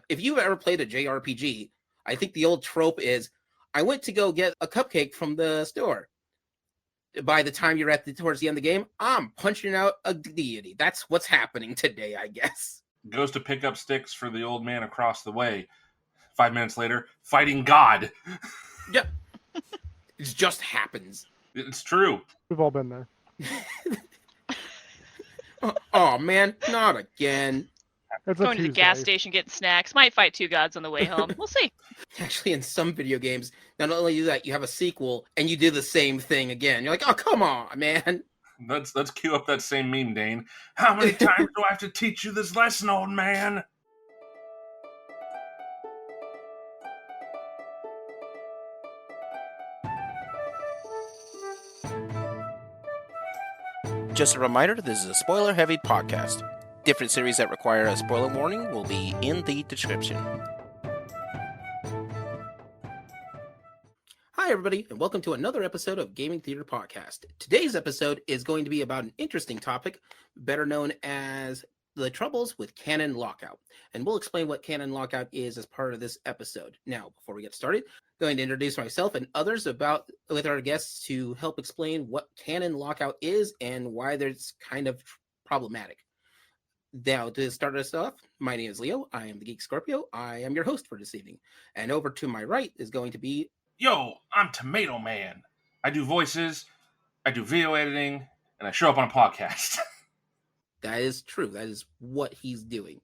If you've ever played a JRPG, I think the old trope is, I went to go get a cupcake from the store. By the time you're towards the end of the game, I'm punching out a deity. That's what's happening today, I guess. Goes to pick up sticks for the old man across the way. 5 minutes later, fighting God. Yeah. It just happens. It's true. We've all been there. Oh, man, not again. It's Going to the gas station, getting snacks. Might fight two gods on the way home. We'll see. Actually, in some video games, not only do that, you have a sequel, and you do the same thing again. You're like, oh, come on, man. Let's cue up that same meme, Dane. How many times do I have to teach you this lesson, old man? Just a reminder, this is a spoiler-heavy podcast. Different series that require a spoiler warning will be in the description. Hi, everybody, and welcome to another episode of Gaming Theater Podcast. Today's episode is going to be about an interesting topic, better known as the troubles with Canon Lockout. And we'll explain what Canon Lockout is as part of this episode. Now, before we get started, I'm going to introduce myself and others with our guests to help explain what Canon Lockout is and why it's kind of problematic. Now, to start us off, my name is Leo. I am the Geek Scorpio. I am your host for this evening. And over to my right is going to be... Yo, I'm Tomato Man. I do voices, I do video editing, and I show up on a podcast. That is true. That is what he's doing.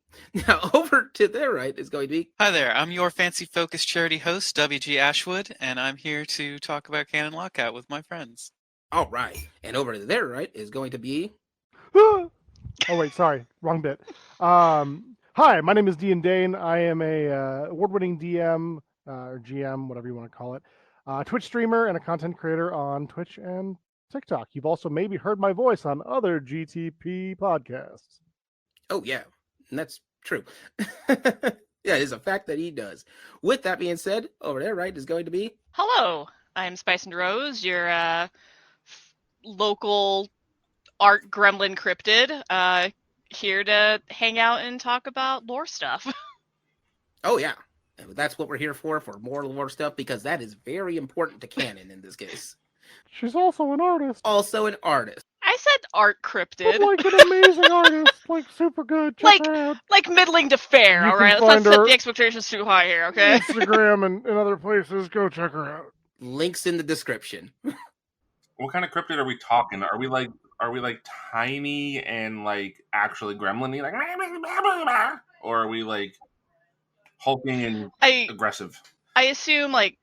Now, over to their right is going to be... Hi there, I'm your Fancy Focus charity host, WG Ashwood, and I'm here to talk about Canon Lockout with my friends. All right. And over to their right is going to be... Oh, wait, sorry. Wrong bit. Hi, my name is Dean Dane. I am a award-winning DM, or GM, whatever you want to call it, Twitch streamer and a content creator on Twitch and TikTok. You've also maybe heard my voice on other GTP podcasts. Oh, yeah. And that's true. Yeah, it is a fact that he does. With that being said, over there, right, is going to be... Hello, I'm Spice and Rose, your local art gremlin cryptid, here to hang out and talk about lore stuff. Oh, yeah. That's what we're here for more lore stuff, because that is very important to canon in this case. She's also an artist. Also an artist. I said art cryptid. But like an amazing artist. Like super good. Check her out. Like middling to fair, You alright? can Let's not find set her the expectations too high here, okay? Instagram and other places. Go check her out. Links in the description. What kind of cryptid are we talking? Are we like tiny and like actually gremlin-y, like, or are we like hulking and aggressive? I assume like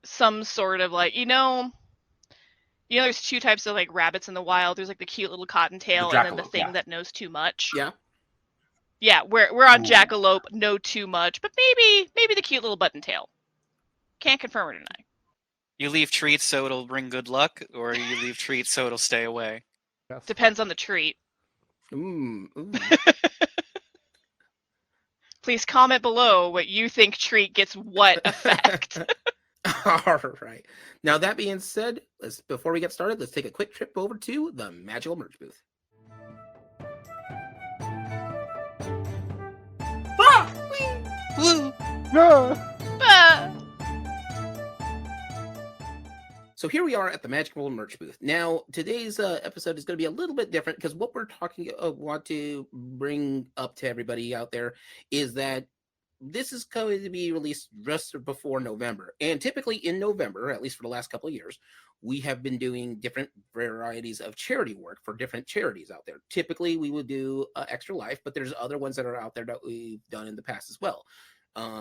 some sort of like, there's two types of like rabbits in the wild. There's like the cute little cottontail and then the thing that knows too much. Yeah. Yeah, we're on Jackalope, know too much, but maybe the cute little button tail. Can't confirm or deny. You leave treats so it'll bring good luck, or you leave treats so it'll stay away? Yes. Depends on the treat. Ooh. Please comment below what you think treat gets what effect. All right. Now, that being said, before we get started, let's take a quick trip over to the Magical Merch booth. Woo! Ah! So here we are at the Magical Merch booth. Now, today's episode is going to be a little bit different because what we're want to bring up to everybody out there is that this is going to be released just before November. And typically in November, at least for the last couple of years, we have been doing different varieties of charity work for different charities out there. Typically, we would do Extra Life, but there's other ones that are out there that we've done in the past as well.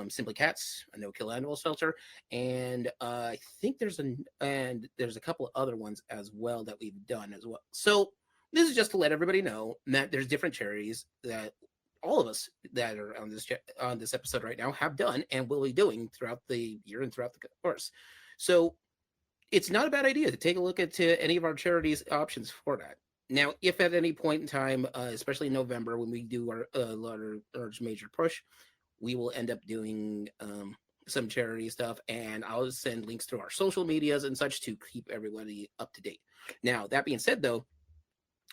Simply Cats, a no-kill animal shelter, and I think there's a couple of other ones as well that we've done as well. So this is just to let everybody know that there's different charities that all of us that are on this episode right now have done and will be doing throughout the year and throughout the course. So it's not a bad idea to take a look at any of our charities options for that. Now, if at any point in time, especially in November when we do our large major push, we will end up doing some charity stuff, and I'll send links to our social medias and such to keep everybody up to date. Now, that being said, though,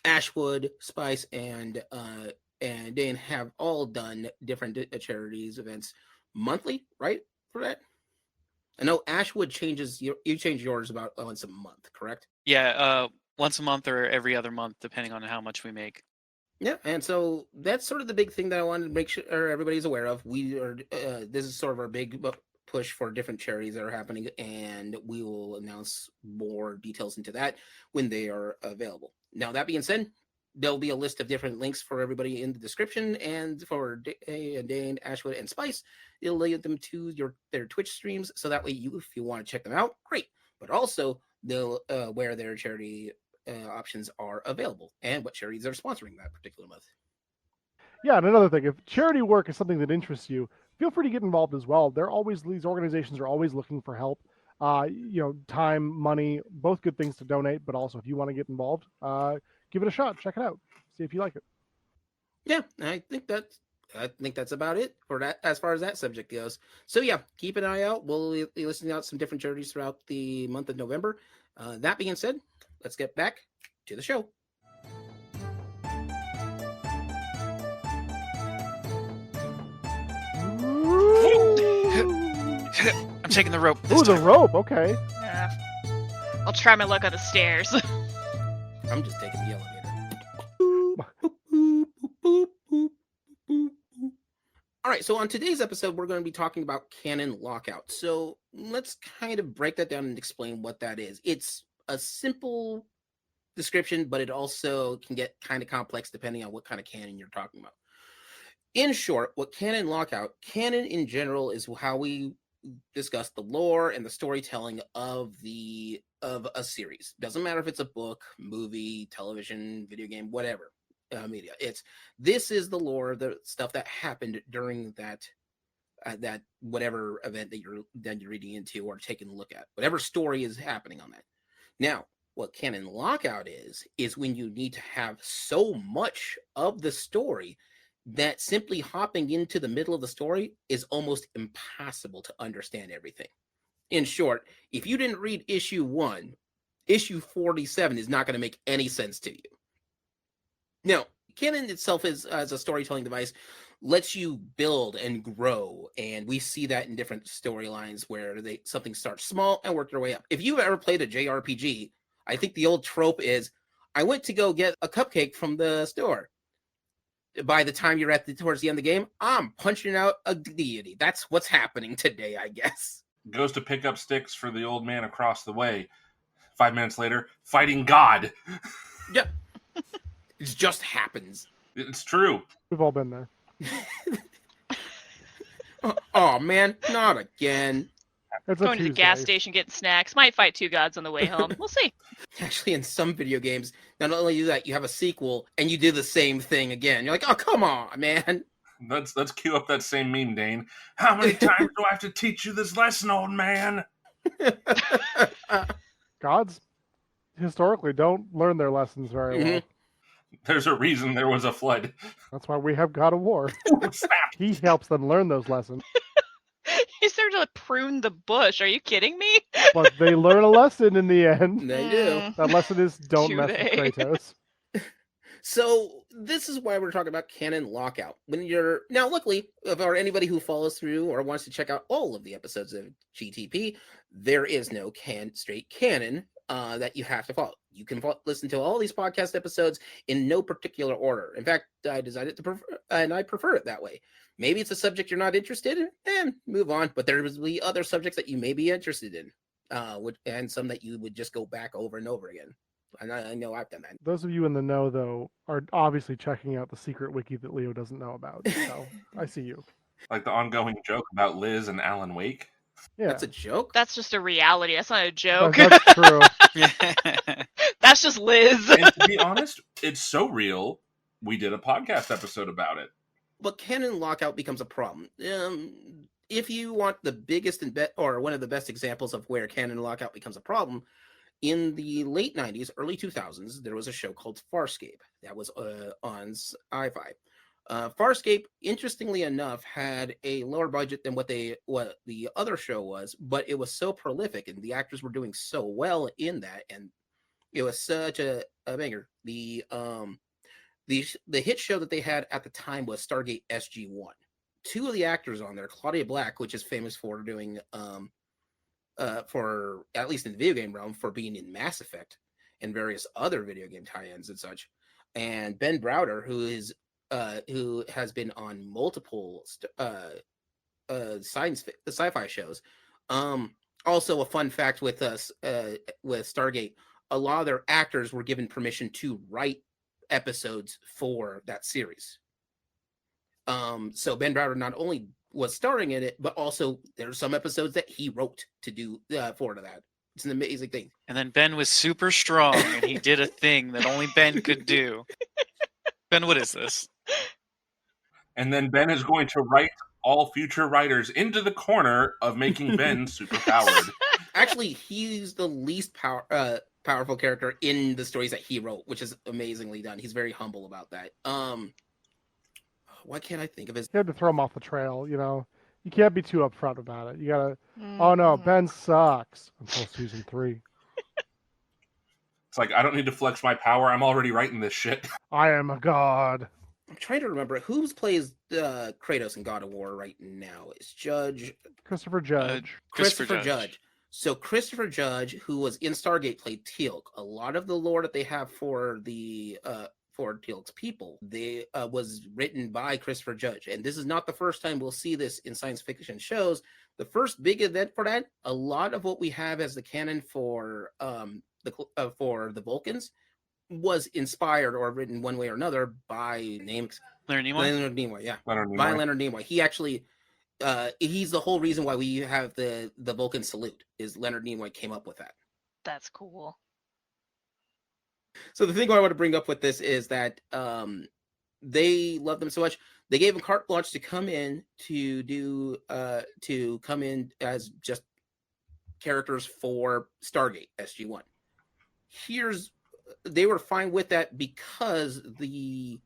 Ashwood, Spice, and and Dane have all done different charities events monthly, right? For that, I know Ashwood changes. You change yours about once a month, correct? Yeah, once a month or every other month, depending on how much we make. Yeah, and so that's sort of the big thing that I wanted to make sure everybody's aware of. We are this is sort of our big push for different charities that are happening, and we will announce more details into that when they are available. Now, that being said, there'll be a list of different links for everybody in the description, and for Dane, Ashwood, and Spice, it'll lead them to their Twitch streams, so that way if you want to check them out, great. But also, they'll where their charity options are available and what charities are sponsoring that particular month. Yeah, and another thing, if charity work is something that interests you, feel free to get involved as well. These organizations are always looking for help. Time, money, both good things to donate, but also if you want to get involved, give it a shot, check it out, see if you like it. Yeah, I think that's about it for that as far as that subject goes. So yeah, keep an eye out. We'll be listing out some different charities throughout the month of November. That being said, let's get back to the show. I'm taking the rope. Ooh, the rope. Okay. Yeah. I'll try my luck on the stairs. I'm just taking the elevator. All right, so on today's episode, we're going to be talking about Canon Lockout. So let's kind of break that down and explain what that is. It's a simple description, but it also can get kind of complex depending on what kind of canon you're talking about. In short, what Canon in general is how we discuss the lore and the storytelling of a series. Doesn't matter if it's a book, movie, television, video game, whatever media. This is the lore, the stuff that happened during that whatever event that you're reading into or taking a look at, whatever story is happening on that. Now, what Canon Lockout is when you need to have so much of the story that simply hopping into the middle of the story is almost impossible to understand everything. In short, if you didn't read issue 1, issue 47 is not going to make any sense to you. Now, canon itself as a storytelling device lets you build and grow, and we see that in different storylines where something starts small and work their way up. If you've ever played a JRPG, I think the old trope is, I went to go get a cupcake from the store. By the time you're towards the end of the game, I'm punching out a deity. That's what's happening today, I guess. Goes to pick up sticks for the old man across the way. 5 minutes later, fighting God. Yeah. It just happens. It's true. We've all been there. Oh, man, not again. It's going to the gas station, getting snacks. Might fight 2 gods on the way home. We'll see. Actually, in some video games, not only do that, you have a sequel and you do the same thing again. You're like, oh, come on, man. Let's cue up that same meme, Dane. How many times do I have to teach you this lesson, old man? Gods historically don't learn their lessons very well. There's a reason there was a flood. That's why we have God of War. He helps them learn those lessons. He's there to prune the bush. Are you kidding me? But they learn a lesson in the end. They do. That lesson is don't mess with Kratos. So this is why we're talking about Canon Lockout. Now, luckily, for anybody who follows through or wants to check out all of the episodes of GTP, there is no straight canon that you have to follow. You can listen to all these podcast episodes in no particular order. In fact, I decided to I prefer it that way. Maybe it's a subject you're not interested in, and move on. But there will be other subjects that you may be interested in, and some that you would just go back over and over again. And I know I've done that. Those of you in the know, though, are obviously checking out the secret wiki that Leo doesn't know about. So I see you. Like the ongoing joke about Liz and Alan Wake. Yeah. That's a joke? That's just a reality. That's not a joke. That's true. That's just Liz. And to be honest, it's so real, we did a podcast episode about it. But Canon Lockout becomes a problem. If you want the biggest or one of the best examples of where Canon Lockout becomes a problem, in the late 90s, early 2000s, there was a show called Farscape that was on sci-fi. Farscape, interestingly enough, had a lower budget than what the other show was, but it was so prolific and the actors were doing so well in that, and it was such a banger. The hit show that they had at the time was Stargate SG-1. Two of the actors on there, Claudia Black, which is famous for doing for at least in the video game realm for being in Mass Effect and various other video game tie-ins and such, and Ben Browder, who has been on multiple sci-fi shows. Also, a fun fact with us with Stargate, a lot of their actors were given permission to write episodes for that series. So Ben Browder not only was starring in it, but also there's some episodes that he wrote to do forward to that. It's an amazing thing. And then Ben was super strong, and he did a thing that only Ben could do. Ben, what is this? And then Ben is going to write all future writers into the corner of making Ben superpowered. Actually, he's the least powerful character in the stories that he wrote, which is amazingly done. He's very humble about that. Why can't I think of his? You had to throw him off the trail, you know. You can't be too upfront about it. You gotta. Oh no, Ben sucks until season 3. It's like, I don't need to flex my power. I'm already writing this shit. I am a god. I'm trying to remember who plays Kratos in God of War right now. It's Christopher Judge. Christopher Judge. So Christopher Judge, who was in Stargate, played Teal'c. A lot of the lore that they have for the for Teal'c's people, they was written by Christopher Judge, and this is not the first time we'll see this in science fiction shows. The first big event for that, a lot of what we have as the canon for the Vulcans was inspired or written one way or another by Leonard Nimoy. Leonard Nimoy, yeah, by Leonard Nimoy. He actually, he's the whole reason why we have the Vulcan salute. Is Leonard Nimoy came up with that. That's cool. So the thing I want to bring up with this is that they love them so much. They gave him carte blanche to come in to come in as just characters for Stargate SG-1. They were fine with that because their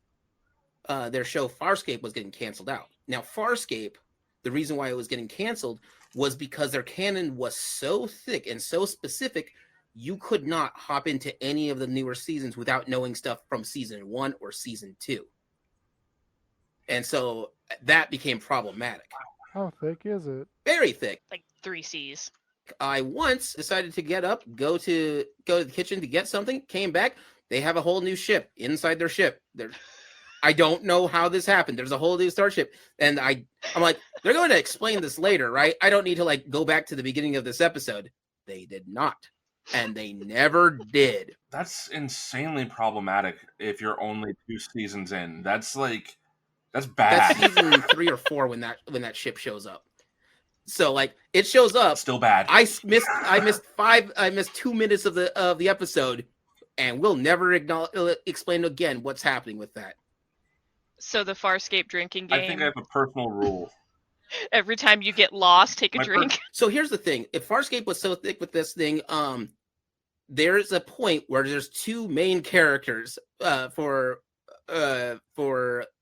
show Farscape was getting canceled out. Now Farscape, the reason why it was getting canceled was because their canon was so thick and so specific, you could not hop into any of the newer seasons without knowing stuff from season 1 or season 2. And so that became problematic. How thick is it? Very thick. Like 3 C's. I once decided to get up, go to the kitchen to get something, came back, they have a whole new ship inside their ship. I don't know how this happened. There's a whole new starship. And I'm like, they're going to explain this later, right? I don't need to like go back to the beginning of this episode. They did not. And they never did. That's insanely problematic if you're only 2 seasons in. That's bad. That's season 3 or 4 when that ship shows up. So like it shows up. Still bad. I missed 2 minutes of the episode, and we'll never explain again what's happening with that. So the Farscape drinking game. I think I have a personal rule. Every time you get lost, take a drink. So here's the thing: if Farscape was so thick with this thing, there's a point where there's 2 main characters for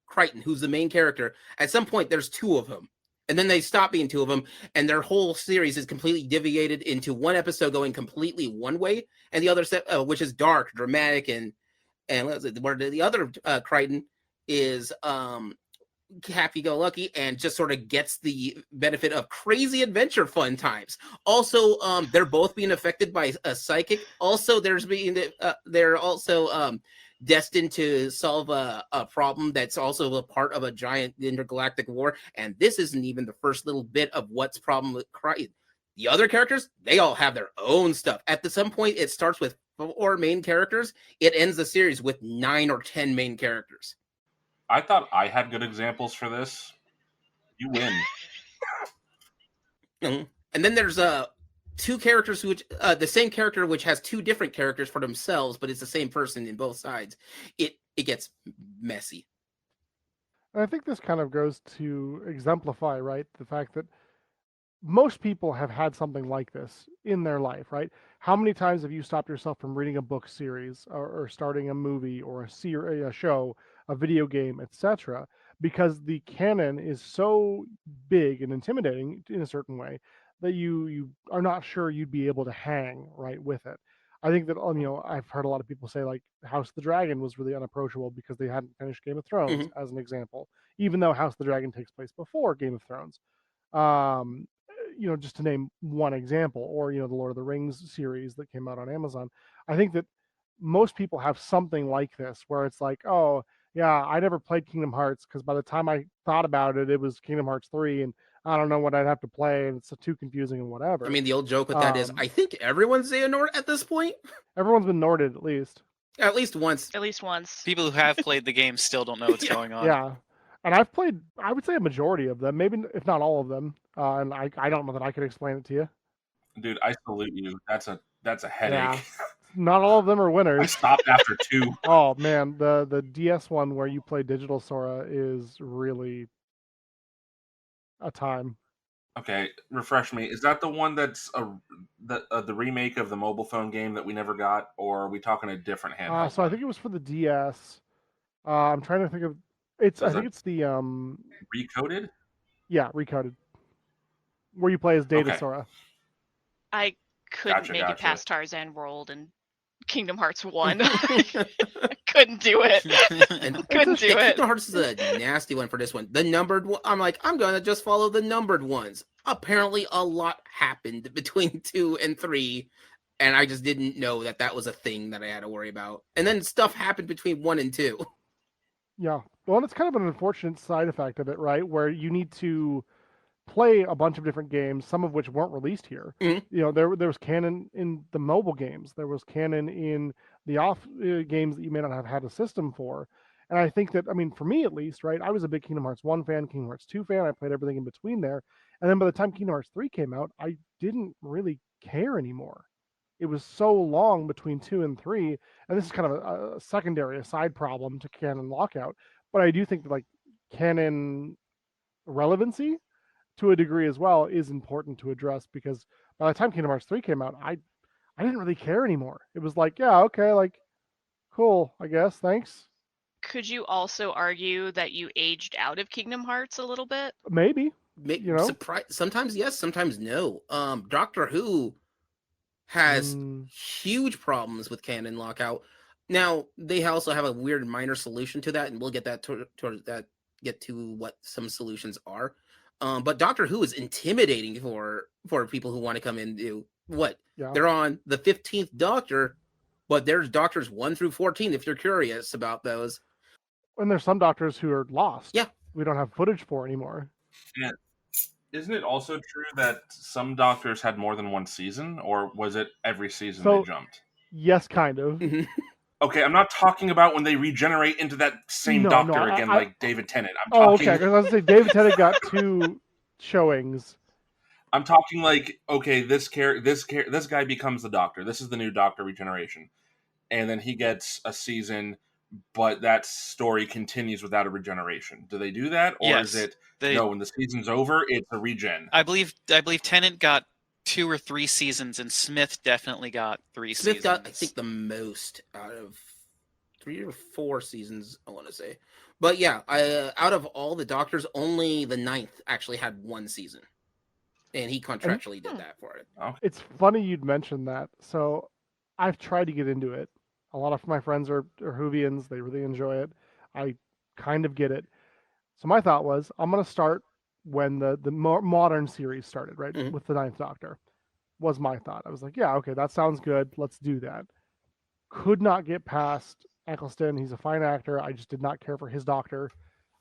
Crichton, who's the main character. At some point, there's 2 of them. And then they stop being 2 of them, and their whole series is completely deviated into one episode going completely one way, and the other which is dark, dramatic, and where the other Crichton is happy-go-lucky and just sort of gets the benefit of crazy adventure fun times. Also, they're both being affected by a psychic. Also, they're also destined to solve a problem that's also a part of a giant intergalactic war. And this isn't even the first little bit of what's problem with Crichton. The other characters, they all have their own stuff. At some point, it starts with 4 main characters. It ends the series with 9 or 10 main characters. I thought I had good examples for this. You win. And then there's 2 characters which the same character which has 2 different characters for themselves, but it's the same person in both sides. It gets messy. And I think this kind of goes to exemplify, right, the fact that most people have had something like this in their life, right? How many times have you stopped yourself from reading a book series or starting a movie or a show, a video game, etc., because the canon is so big and intimidating in a certain way that you are not sure you'd be able to hang right with it. I think that I've heard a lot of people say like House of the Dragon was really unapproachable because they hadn't finished Game of Thrones, as an example, even though House of the Dragon takes place before Game of Thrones. Just to name one example, or the Lord of the Rings series that came out on Amazon. I think that most people have something like this where it's like, oh yeah, I never played Kingdom Hearts because by the time I thought about it, it was Kingdom Hearts 3, and I don't know what I'd have to play, and it's too confusing and whatever. I mean, the old joke with that is, I think everyone's Xehanort at this point. Everyone's been Norded at least. At least once. At least once. People who have played the game still don't know what's going on. Yeah. And I've played, I would say, a majority of them, maybe if not all of them. And I don't know that I could explain it to you. Dude, I salute you. That's a headache. Yeah. Not all of them are winners. I stopped after 2. Oh man, the DS one where you play Digital Sora is really a time. Okay, refresh me. Is that the one that's the remake of the mobile phone game that we never got, or are we talking a different handheld? So I think it was for the DS. I'm trying to think of it's. I think it's the Recoded. Yeah, Recoded. Where you play as Data Okay. Sora. I couldn't make it past Tarzan World and Kingdom Hearts 1. I couldn't do it. Couldn't do it. Kingdom Hearts is a nasty one for this one. The numbered one, I'm like, I'm going to just follow the numbered ones. Apparently, a lot happened between 2 and 3, and I just didn't know that that was a thing that I had to worry about. And then stuff happened between 1 and 2. Yeah. Well, it's kind of an unfortunate side effect of it, right? Where you need to play a bunch of different games, some of which weren't released here. Mm-hmm. There was canon in the mobile games. There was canon in the off games that you may not have had a system for. And I think that, I mean, for me at least, right, I was a big Kingdom Hearts 1 fan, Kingdom Hearts 2 fan. I played everything in between there. And then by the time Kingdom Hearts 3 came out, I didn't really care anymore. It was so long between 2 and 3. And this is kind of a secondary, a side problem to Canon Lockout. But I do think that, like, canon relevancy to a degree as well is important to address, because by the time Kingdom Hearts 3 came out, I didn't really care anymore. It was like, yeah, okay, like, cool, I guess, thanks. Could you also argue that you aged out of Kingdom Hearts a little bit? Maybe. Sometimes yes, sometimes no. Doctor Who has huge problems with Canon Lockout. Now, they also have a weird minor solution to that, and we'll get that get to what some solutions are. But Doctor Who is intimidating for people who want to come in and do what? Yeah. They're on the 15th Doctor, but there's Doctors 1 through 14 if you're curious about those. And there's some Doctors who are lost. Yeah. We don't have footage for anymore. Yeah. Isn't it also true that some Doctors had more than one season, or was it every season they jumped? Yes, kind of. Okay, I'm not talking about when they regenerate into that same Doctor again, like David Tennant. I'm talking... okay, because I was going to say David Tennant got 2 showings. I'm talking like, okay, this guy becomes the Doctor. This is the new Doctor regeneration. And then he gets a season, but that story continues without a regeneration. Do they do that? Or is it, no, when the season's over, it's a regen? I believe Tennant got 2 or 3 seasons, and Smith definitely got 3 seasons. Smith got, I think, the most out of 3 or 4 seasons, I want to say. But yeah, out of all the Doctors, only the 9th actually had 1 season. And he contractually did that for it. Oh. It's funny you'd mention that. So I've tried to get into it. A lot of my friends are Whovians. They really enjoy it. I kind of get it. So my thought was, I'm going to start when the more modern series started, right? Mm-hmm. With the 9th Doctor, was my thought. I was like, yeah, okay, that sounds good. Let's do that. Could not get past Eccleston. He's a fine actor. I just did not care for his Doctor.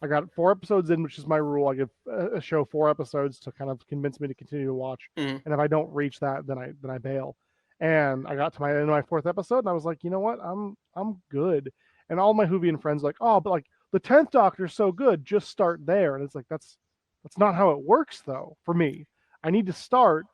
I got 4 episodes in, which is my rule. I give a show 4 episodes to kind of convince me to continue to watch. Mm-hmm. And if I don't reach that, then I bail. And I got to my 4th episode, and I was like, you know what? I'm good. And all my Whovian friends were like, oh, but like the 10th Doctor's so good, just start there. And it's like, that's not how it works, though. For me, I need to start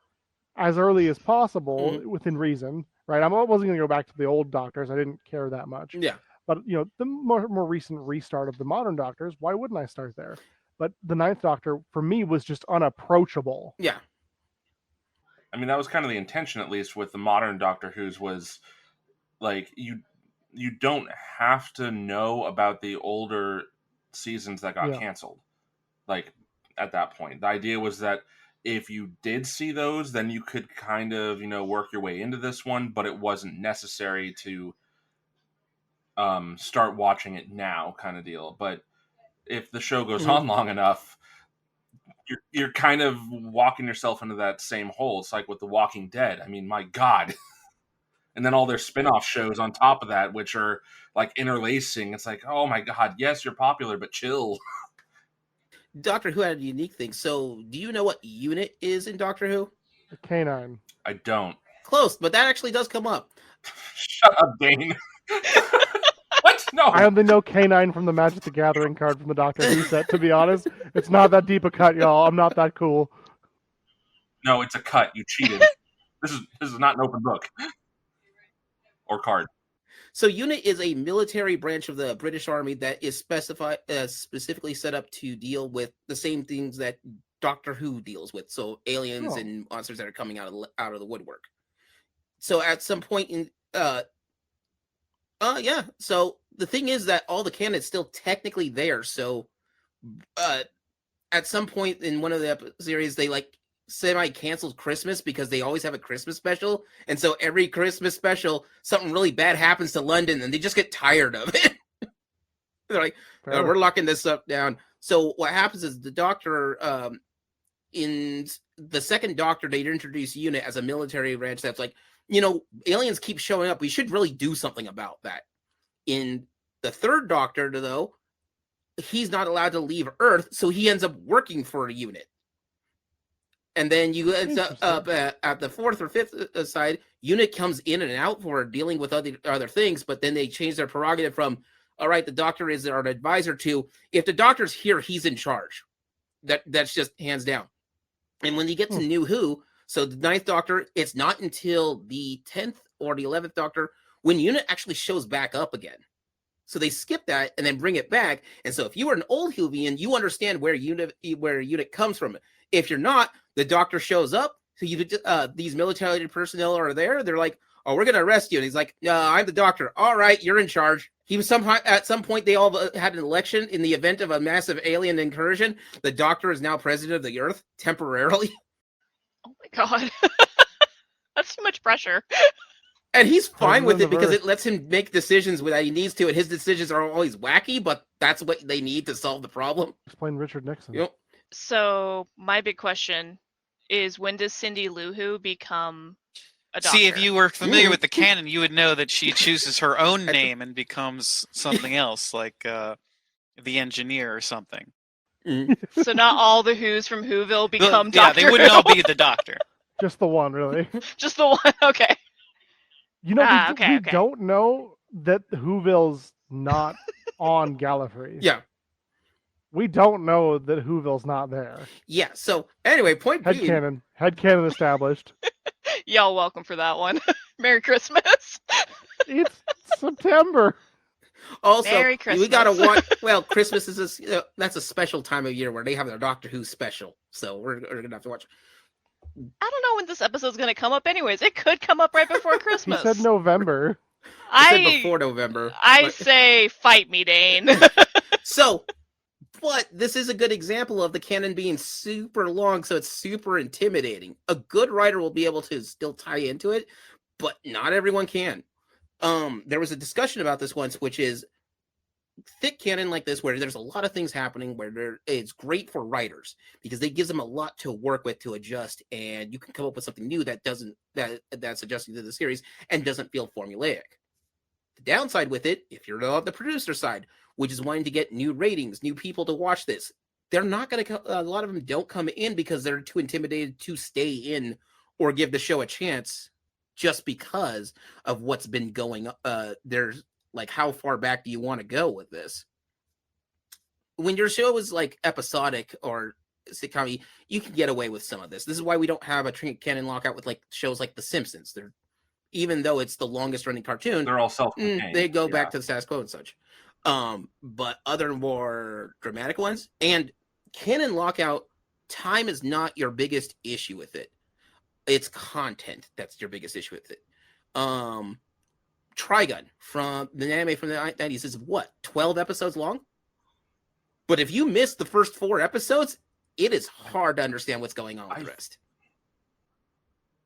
as early as possible within reason, right? I wasn't going to go back to the old Doctors. I didn't care that much. Yeah. But the more recent restart of the modern Doctors, why wouldn't I start there? But the 9th Doctor for me was just unapproachable. Yeah. I mean, that was kind of the intention, at least, with the modern Doctor Who's, was like you don't have to know about the older seasons that got canceled. Like at that point, the idea was that if you did see those, then you could kind of, work your way into this one, but it wasn't necessary to start watching it now, kind of deal. But if the show goes on long enough, you're kind of walking yourself into that same hole. It's like with The Walking Dead. I mean, my God. And then all their spin-off shows on top of that, which are like interlacing. It's like, oh my God, yes, you're popular, but chill. Doctor Who had a unique thing. So, do you know what unit is in Doctor Who? The canine. I don't. Close, but that actually does come up. Shut up, Dane. What? No. I only know canine from the Magic the Gathering card from the Doctor Who set, to be honest. It's not that deep a cut, y'all. I'm not that cool. No, it's a cut. You cheated. This is not an open book. Or card. So UNIT is a military branch of the British Army that is specifically set up to deal with the same things that Doctor Who deals with. So aliens and monsters that are coming out of the woodwork. So at some point in so the thing is that all the canon is still technically there. So at some point in one of the series, they like semi-canceled Christmas because they always have a Christmas special, and so every Christmas special something really bad happens to London and they just get tired of it. They're like, we're locking this up down. So what happens is the Doctor in the second Doctor, they introduce UNIT as a military branch that's like, aliens keep showing up, we should really do something about that. In the third Doctor, though, he's not allowed to leave Earth, so he ends up working for a UNIT. And then you end up at the fourth or fifth side, UNIT comes in and out for dealing with other things, but then they change their prerogative from, all right, the Doctor is our advisor, to, if the Doctor's here, he's in charge. That's just hands down. And when you get to New Who, so the 9th Doctor, it's not until the 10th or the 11th Doctor when UNIT actually shows back up again. So they skip that and then bring it back. And so if you were an old Whovian, you understand where UNIT comes from. If you're not, the Doctor shows up. So these military personnel are there. They're like, "Oh, we're going to arrest you." And he's like, "No, I'm the Doctor." "All right, you're in charge." He was at some point they all had an election in the event of a massive alien incursion. The Doctor is now president of the Earth temporarily. Oh my God, that's too much pressure. And he's fine with it because it lets him make decisions that he needs to, and his decisions are always wacky, but that's what they need to solve the problem. Explain Richard Nixon. Yep. So my big question is, when does Cindy Lou Who become a Doctor? See, if you were familiar with the canon, you would know that she chooses her own name and becomes something else, like the Engineer or something. So not all the Who's from Whoville become Doctor Who? They wouldn't all be the Doctor. Just the one, really. Just the one, okay. We don't know that Whoville's not on Gallifrey. Yeah. We don't know that Whoville's not there. Yeah, so anyway, point being... Headcanon established. Y'all welcome for that one. Merry Christmas. It's September. Also, Merry Christmas. We gotta watch... Well, Christmas is that's a special time of year where they have their Doctor Who special. So we're gonna have to watch... I don't know when this episode's going to come up anyways. It could come up right before Christmas. He said November. I said before November. I say fight me, Dane. So, but this is a good example of the canon being super long, so it's super intimidating. A good writer will be able to still tie into it, but not everyone can. There was a discussion about this once, which is thick canon like this, where there's a lot of things happening, where it's great for writers because they gives them a lot to work with to adjust, and you can come up with something new that's adjusting to the series and doesn't feel formulaic. The downside with it, if you're on the producer side, which is wanting to get new ratings, new people to watch this, they're not going to. A lot of them don't come in because they're too intimidated to stay in or give the show a chance, just because of what's been going. There's like, how far back do you want to go with this? When your show is like episodic or sitcom, you can get away with some of this. This is why we don't have a canon lockout with like shows like The Simpsons. They're, even though it's the longest running cartoon, they're all self-contained. They go back to the status quo and such. But other more dramatic ones, and canon lockout, time is not your biggest issue with it. It's content that's your biggest issue with it. Trigun from the anime from the 90s is what, 12 episodes long? But if you miss the first 4 episodes, it is hard to understand what's going on with the rest.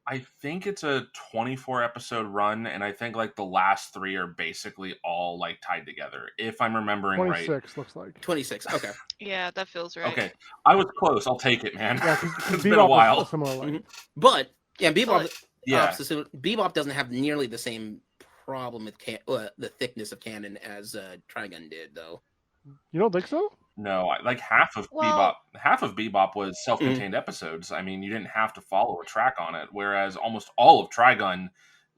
I think it's a 24 episode run, and I think like the last 3 are basically all like tied together, if I'm remembering 26 right. 26 looks like. 26. Okay. Yeah, that feels right. Okay, I was close. I'll take it, man. Yeah, it's been a while. Similar length. But yeah, Bebop. Yeah. Bebop doesn't have nearly the same problem with the thickness of canon as Trigun did, though. You don't think so? No, like half of Bebop was self-contained episodes. I mean, you didn't have to follow a track on it. Whereas almost all of Trigun,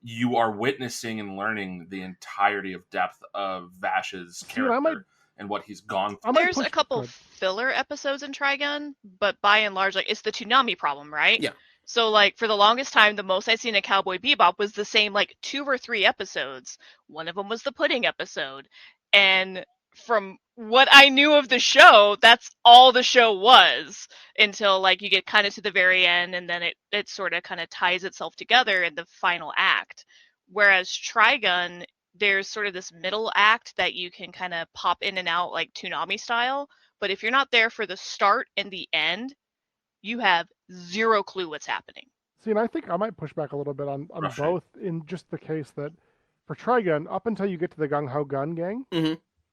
you are witnessing and learning the entirety of depth of Vash's character and what he's gone through. There's a couple filler episodes in Trigun, but by and large, like, it's the Toonami problem, right? Yeah. So, like, for the longest time, the most I'd seen in Cowboy Bebop was the same, like, 2 or 3 episodes. One of them was the pudding episode. And from what I knew of the show, that's all the show was until, like, you get kind of to the very end, and then it sort of kind of ties itself together in the final act. Whereas Trigun, there's sort of this middle act that you can kind of pop in and out, like Toonami style. But if you're not there for the start and the end, you have zero clue what's happening. See, and I think I might push back a little bit on both, in just the case that for Trigun, up until you get to the Gung Ho Gun gang,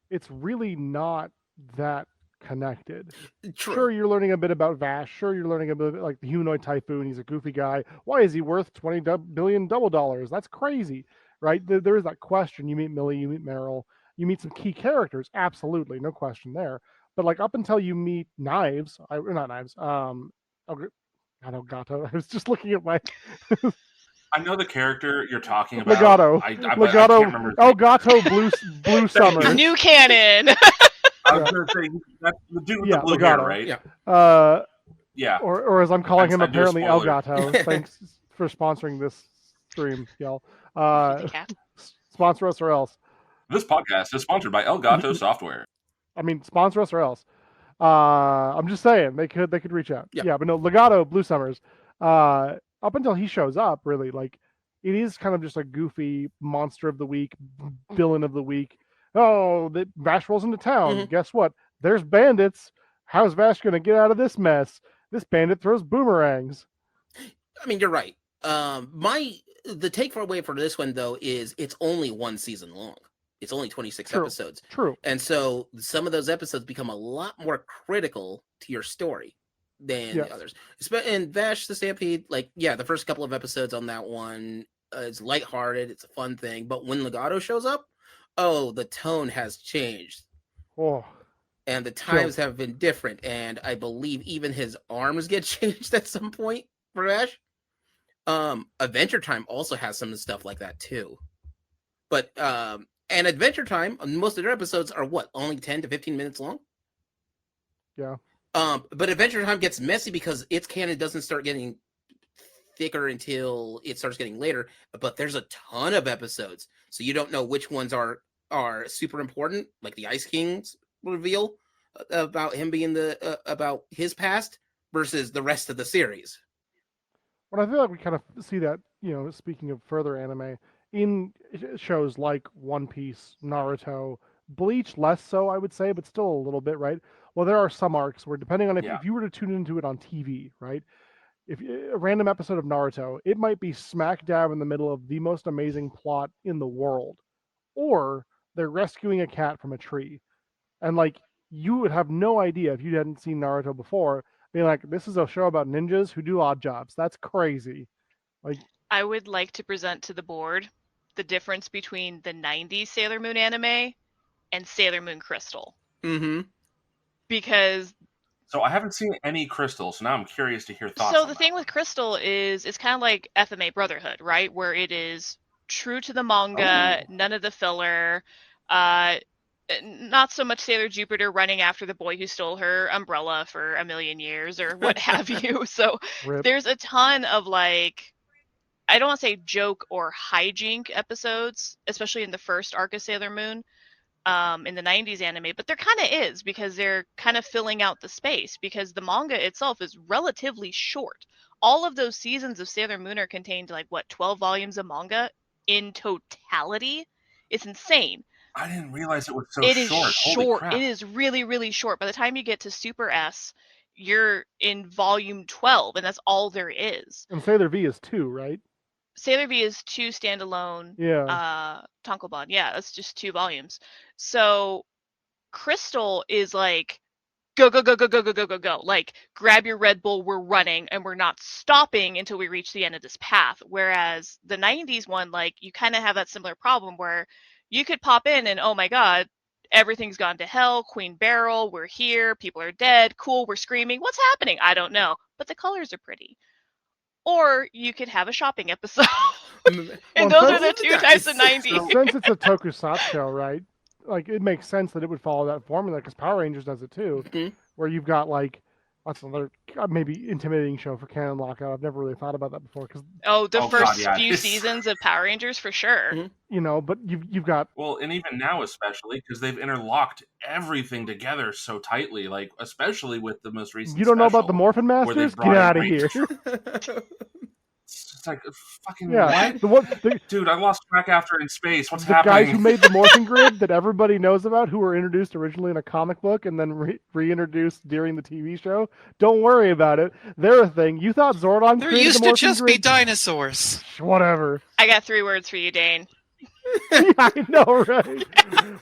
it's really not that connected. True. Sure, you're learning a bit about Vash. Sure, you're learning a bit like the humanoid typhoon. He's a goofy guy. Why is he worth $20 billion double dollars? That's crazy, right? There is that question. You meet Millie, you meet Meryl, you meet some key characters. Absolutely, no question there. But like up until you meet Elgato. I was just looking at my. I know the character you're talking about. Legato. I can't remember. Elgato Blue Summer. New canon. I was going to say, that's the dude with the blue hair, right? Yeah. Yeah. Or as I'm calling him, apparently Elgato. Thanks for sponsoring this stream, y'all. Sponsor us or else. This podcast is sponsored by Elgato Software. I mean, sponsor us or else. I'm just saying they could reach out. Yeah, but no, Legato Blue Summers. Up until he shows up, really, like, it is kind of just a goofy monster of the week, villain of the week. Oh, Vash rolls into town. Guess what? There's bandits. How's Vash going to get out of this mess? This bandit throws boomerangs. I mean, you're right. The takeaway for this one, though, is it's only 1 season long. It's only 26 episodes. True. And so some of those episodes become a lot more critical to your story than the others. And Vash the Stampede, like, the first couple of episodes on that one is lighthearted. It's a fun thing. But when Legato shows up, the tone has changed. Oh. And the times have been different. And I believe even his arms get changed at some point for Vash. Adventure Time also has some stuff like that too. But and Adventure Time, most of their episodes are only 10 to 15 minutes long? Yeah. But Adventure Time gets messy because its canon doesn't start getting thicker until it starts getting later. But there's a ton of episodes, so you don't know which ones are super important, like the Ice King's reveal about him being about his past versus the rest of the series. Well, I feel like we kind of see that, speaking of further anime, in shows like One Piece, Naruto, Bleach less so, I would say, but still a little bit, right? Well, there are some arcs where, depending on if you were to tune into it on TV, right? If a random episode of Naruto, it might be smack dab in the middle of the most amazing plot in the world, or they're rescuing a cat from a tree, and like you would have no idea if you hadn't seen Naruto before, being like, this is a show about ninjas who do odd jobs. That's crazy. Like, I would like to present to the board the difference between the 90s Sailor Moon anime and Sailor Moon Crystal. Because... So I haven't seen any Crystal, so now I'm curious to hear thoughts. So the thing with Crystal is it's kind of like FMA Brotherhood, right? Where it is true to the manga, none of the filler, not so much Sailor Jupiter running after the boy who stole her umbrella for a million years or what have you. So there's a ton of, like, I don't want to say joke or hijink episodes, especially in the first arc of Sailor Moon, in the 90s anime, but there kind of is, because they're kind of filling out the space, because the manga itself is relatively short. All of those seasons of Sailor Moon are contained, like, 12 volumes of manga in totality? It's insane. I didn't realize it was so short. It is short. It is really, really short. By the time you get to Super S, you're in volume 12, and that's all there is. And Sailor V is 2, right? Sailor V is 2 standalone. Yeah. Tankobon, yeah, that's just 2 volumes. So Crystal is like, go, go, go, go, go, go, go, go, go. Like, grab your Red Bull, we're running, and we're not stopping until we reach the end of this path. Whereas the 90s one, like, you kind of have that similar problem where you could pop in and, oh my god, everything's gone to hell, Queen Beryl, we're here, people are dead, cool, we're screaming, what's happening? I don't know, but the colors are pretty. Or you could have a shopping episode. And those are the 2 types of 90s. Since it's a tokusatsu, right? Like, it makes sense that it would follow that formula, because Power Rangers does it too, where you've got, like, that's another maybe intimidating show for Canon Lockout. I've never really thought about that before. The first few seasons of Power Rangers, for sure. You know, but you've got... Well, and even now especially, because they've interlocked everything together so tightly, like, especially with the most recent You don't know about the Morphin Masters? Get out of here. It's like, fucking what? Dude, I lost track after In Space. What's happening? The guys who made the Morphin Grid that everybody knows about, who were introduced originally in a comic book and then reintroduced during the TV show, don't worry about it. They're a thing. You thought Zordon There created used the to just Grid? be dinosaurs. Whatever. I got 3 words for you, Dane. Yeah, I know, right?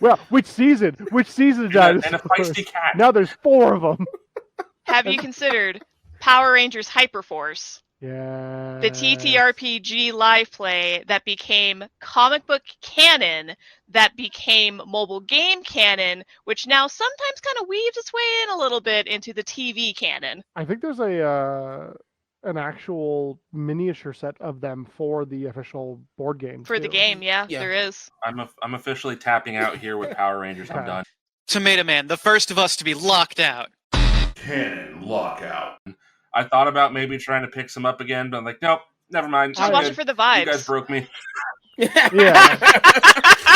Well, which season? Which season of dinosaurs? And a feisty cat. Now there's 4 of them. Have you considered Power Rangers Hyperforce? Yeah. The TTRPG live play that became comic book canon, that became mobile game canon, which now sometimes kind of weaves its way in a little bit into the TV canon. I think there's an actual miniature set of them for the official board game. For the game, yeah, there is. I'm officially tapping out here with Power Rangers. I'm done. Tomato Man, the first of us to be locked out. Canon Lockout. I thought about maybe trying to pick some up again, but I'm like, nope, never mind. Just watch it for the vibes. You guys broke me. Yeah.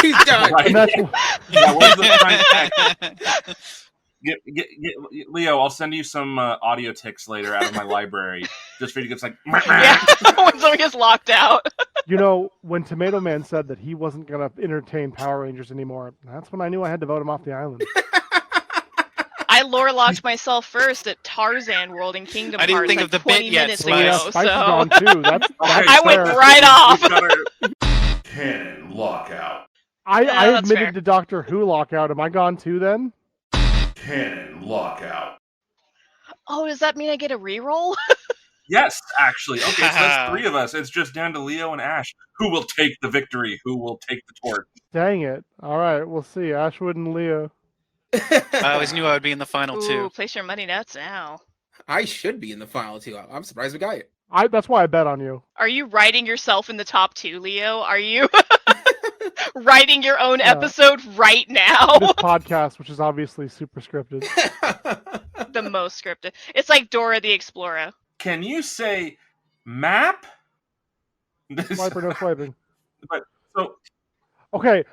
He's done. Right. Where's the get, Leo, I'll send you some audio ticks later out of my library, just for you to get like... Yeah, when someone gets locked out. You know, when Tomato Man said that he wasn't going to entertain Power Rangers anymore, that's when I knew I had to vote him off the island. I lore locked myself first at Tarzan World in Kingdom Hearts. I didn't think of the 20 bit yet, minutes Spice. ago. Spice is gone too. That's I went fair. right off. Canon Lockout. I that's admitted fair. to Doctor Who Lockout. Am I gone too then? Canon Lockout. Oh, does that mean I get a reroll? Yes, actually. Okay, so that's 3 of us. It's just down to Leo and Ash. Who will take the victory? Who will take the torch? Dang it. All right, we'll see. Ashwood and Leo. I always knew I would be in the final Ooh, 2. place your money nuts now. I should be in the final 2. I'm surprised we got it. That's why I bet on you. Are you writing yourself in the top 2, Leo? Are you writing your own episode right now? This podcast, which is obviously super scripted. The most scripted. It's like Dora the Explorer. Can you say map? Swipe or no swiping. But so Okay.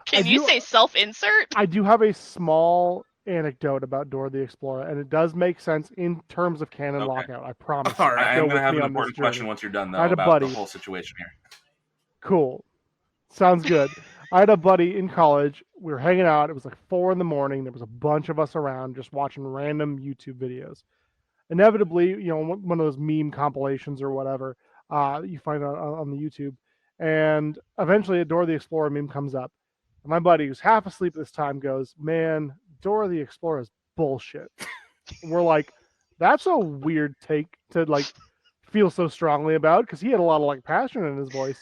Can you say self-insert? I do have a small anecdote about Dora the Explorer, and it does make sense in terms of Canon Lockout. I promise. All right. I Go am going with to have me an on this important journey. question once you're done, I though, had a about buddy. the whole situation here. Cool. Sounds good. I had a buddy in college. We were hanging out. It was like 4 a.m. There was a bunch of us around just watching random YouTube videos. Inevitably, you know, one of those meme compilations or whatever you find on the YouTube. And eventually a Dora the Explorer meme comes up. And my buddy, who's half asleep at this time, goes, "Man, Dora the Explorer is bullshit." And we're like, that's a weird take to like feel so strongly about, because he had a lot of like passion in his voice.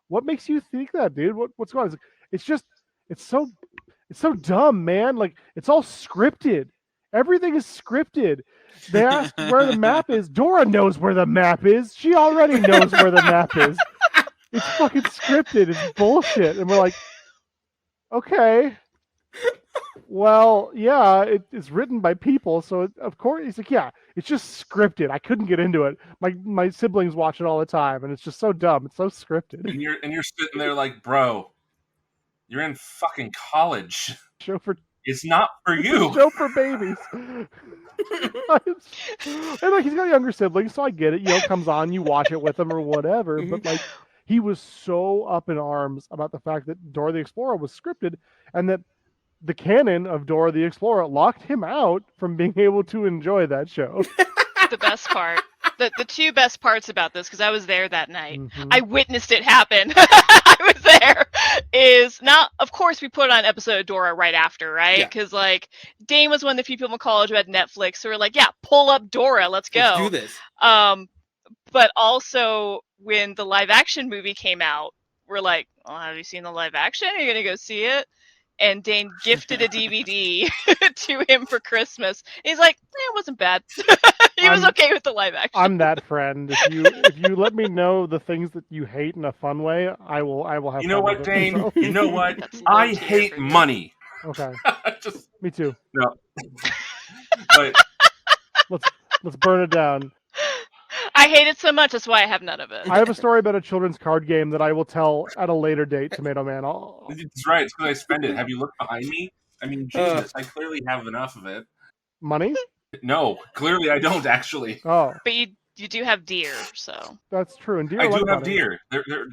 What makes you think that, dude? What's going on? It's so dumb, man. Like, it's all scripted. Everything is scripted. They asked where the map is. Dora knows where the map is. She already knows where the map is. It's fucking scripted. It's bullshit. And we're like, okay. Well, yeah, it's written by people, so of course he's like, yeah, it's just scripted. I couldn't get into it. My siblings watch it all the time, and it's just so dumb. It's so scripted. And you're sitting there like, bro, you're in fucking college. It's not for you. Show for babies. And like, he's got younger siblings, so I get it. You know, it comes on, you watch it with him or whatever. But like, he was so up in arms about the fact that Dora the Explorer was scripted, and that the canon of Dora the Explorer locked him out from being able to enjoy that show. The best part, the two best parts about this, because I was there that night, Mhm. I witnessed it happen. I was there. Is not, of course, we put on an episode of Dora right after, right? Yeah. Because like Dane was one of the few people in college who had Netflix, so we're like, yeah, pull up Dora, let's go. Let's do this. But also when the live action movie came out, we're like, oh, have you seen the live action? Are you gonna go see it? And Dane gifted a DVD to him for Christmas. And he's like, it wasn't bad. He was okay with the live action. I'm that friend. If you let me know the things that you hate in a fun way, I will have. You know fun what, with it, Dane? so. You know what? That's I low tier hate for you. money. Okay, Just me too. no. But Let's burn it down. I hate it so much, that's why I have none of it. I have a story about a children's card game that I will tell at a later date, Tomato Man. it's right. It's because I spend it. Have you looked behind me? I mean, Jesus, I clearly have enough of it. Money? No, clearly I don't actually. Oh, But you do have deer, so. that's true. And deer I like do have money. deer.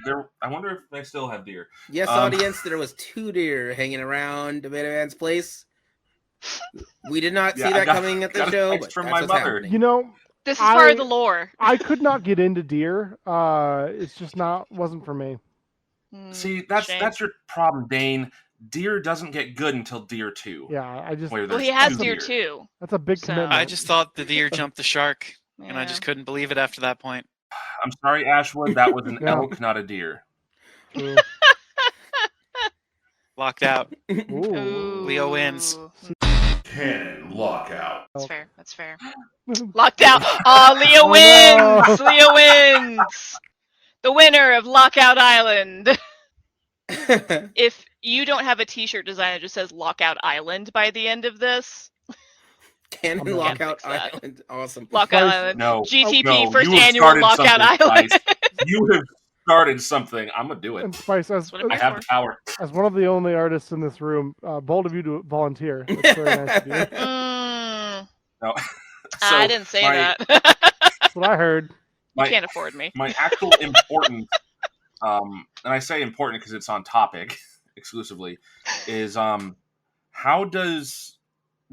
They're. I wonder if I still have deer. Yes, audience, there was 2 deer hanging around Tomato Man's place. We did not see Yeah, I that got- coming at the got a show, text but from that's my what's mother. happening. You know, This is part of I- the lore. I could not get into deer. It's just wasn't for me. See, that's Shame. your problem, Dane. Deer doesn't get good until Deer 2. Yeah, I just Where Well, there's he has two deer deer. too. that's a big So- commitment. I just thought the deer jumped the shark, and I Yeah. just couldn't believe it after that point. I'm sorry, Ashwood. That was an Yeah. elk, not a deer. True. Locked out. Ooh. Leo wins. Canon Lockout. That's fair. That's fair. Locked out. Oh, Leo Oh, wins! no. Leo wins! The winner of Lockout Island. If you don't have a t-shirt design that just says Lockout Island by the end of this, Canon Can't Lockout fix that. Island. Awesome. Lockout Spice- Island. No, GTP, no, first you have annual started Lockout something, Island. Spice. You have started something. I'm gonna do it. And Spice, That's what I'm I here have for. the power. as one of the only artists in this room, bold of you to volunteer. That's very nice of you. No. I didn't say my, that. That's what I heard. You My, can't afford me. my actual important, and I say important because it's on topic exclusively, is how does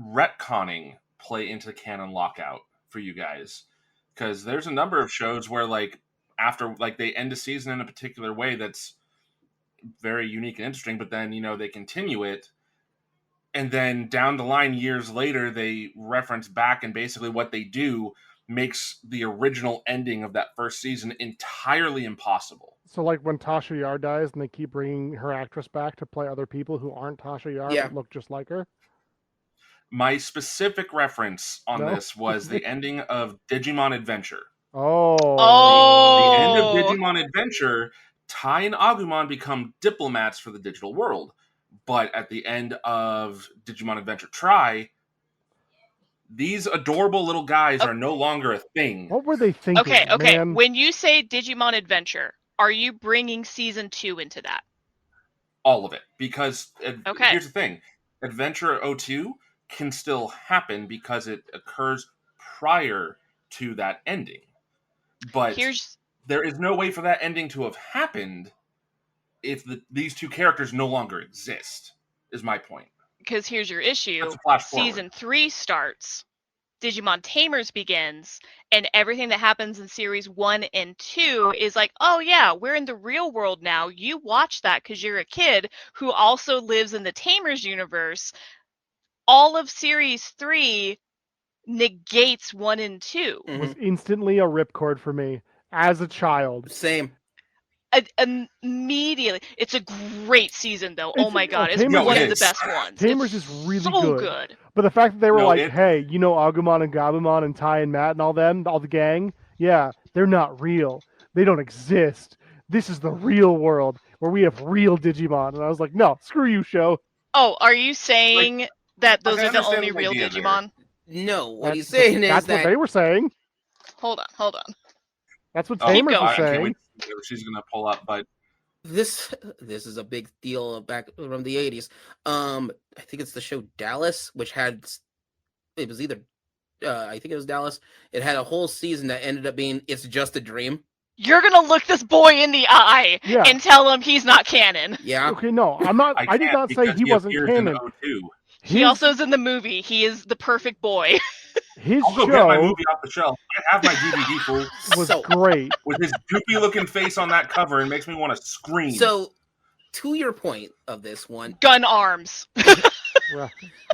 retconning play into the canon lockout for you guys? Because there's a number of shows where after they end a season in a particular way that's very unique and interesting, but then they continue it, and then down the line years later they reference back, and basically what they do makes the original ending of that first season entirely impossible. So, like when Tasha Yar dies, and they keep bringing her actress back to play other people who aren't Tasha Yar Yeah. but look just like her. My specific reference on No. this was the ending of Digimon Adventure. Oh. The end of Oh. Digimon Adventure, Tai and Agumon become diplomats for the digital world. But at the end of Digimon Adventure Tri, these adorable little guys are no longer a thing. What were they thinking? Okay. Man? When you say Digimon Adventure, are you bringing season 2 into that? All of it. Because Okay. here's the thing. Adventure 02 can still happen because it occurs prior to that ending. But there is no way for that ending to have happened if these two characters no longer exist, is my point. Because here's your issue. That's a flash forward. Season 3 starts, Digimon Tamers begins, and everything that happens in series 1 and 2 is like, oh yeah, we're in the real world now. You watch that because you're a kid who also lives in the Tamers universe. All of series 3 negates 1 and 2. was instantly a ripcord for me as a child. Same. Immediately. It's a great season though. Oh my god, it's Tamers one of is. the best ones. Tamers It's is really so good. But the fact that they were No, like, it- hey, Agumon and Gabumon and Tai and Matt and all the gang, yeah, they're not real. They don't exist. This is the real world where we have real Digimon. And I was like, no, screw you, show. Oh, are you saying that those I are the understand only the real idea there. Digimon? No, what he's That's- saying is that's that what they were saying. Hold on. That's what Oh, Tamers going. was I can't saying. wait to see what she's going to pull up, but this is a big deal back from the 80s. I think it's the show Dallas, which had it was either I think it was Dallas. It had a whole season that ended up being It's Just a Dream. you're gonna look this boy in the eye Yeah. and tell him he's not canon. Yeah. Okay, no, I'm not. I did can't not say because he wasn't appears in canon. O2. He also is in the movie. He is the perfect boy. His I'll go get my show movie off the shelf. I have my DVD full was So- great. with his goopy looking face on that cover and makes me want to scream. So, to your point of this one, Gun arms.